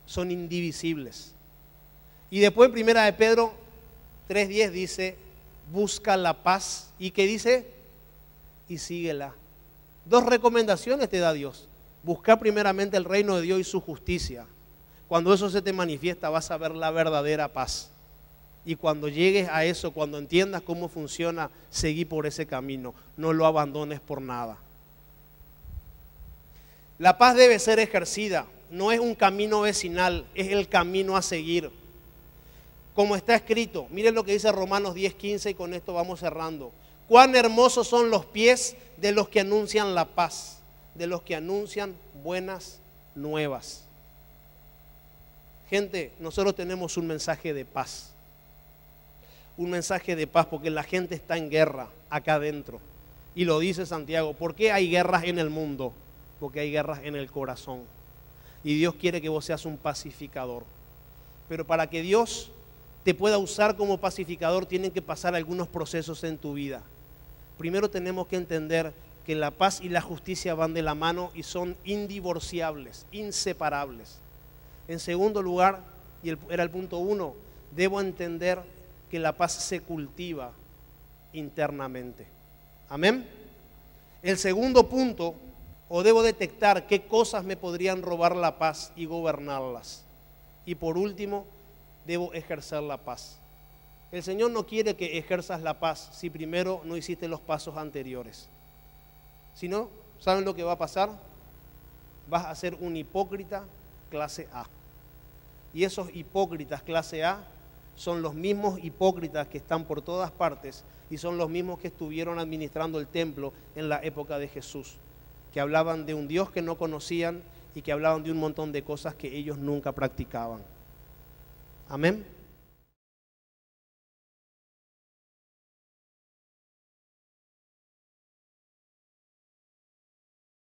Son indivisibles. Y después en 1 Pedro 3:10 dice, busca la paz. ¿Y qué dice? Y síguela. 2 recomendaciones te da Dios. Busca primeramente el reino de Dios y su justicia. Cuando eso se te manifiesta, vas a ver la verdadera paz. Y cuando llegues a eso, cuando entiendas cómo funciona, seguí por ese camino. No lo abandones por nada. La paz debe ser ejercida. No es un camino vecinal, es el camino a seguir. Como está escrito, miren lo que dice Romanos 10:15 y con esto vamos cerrando. Cuán hermosos son los pies de los que anuncian la paz, de los que anuncian buenas nuevas. Gente, nosotros tenemos un mensaje de paz. Un mensaje de paz porque la gente está en guerra acá adentro. Y lo dice Santiago, ¿por qué hay guerras en el mundo? Porque hay guerras en el corazón. Y Dios quiere que vos seas un pacificador. Pero para que Dios te pueda usar como pacificador, tienen que pasar algunos procesos en tu vida. Primero tenemos que entender que la paz y la justicia van de la mano y son indivorciables, inseparables. En segundo lugar, y era el punto 1, debo entender que la paz se cultiva internamente. Amén. El segundo punto, o debo detectar qué cosas me podrían robar la paz y gobernarlas. Y por último, debo ejercer la paz. El Señor no quiere que ejerzas la paz si primero no hiciste los pasos anteriores. Si no, ¿saben lo que va a pasar? Vas a ser un hipócrita clase A. Y esos hipócritas clase A son los mismos hipócritas que están por todas partes y son los mismos que estuvieron administrando el templo en la época de Jesús, que hablaban de un Dios que no conocían y que hablaban de un montón de cosas que ellos nunca practicaban. Amén.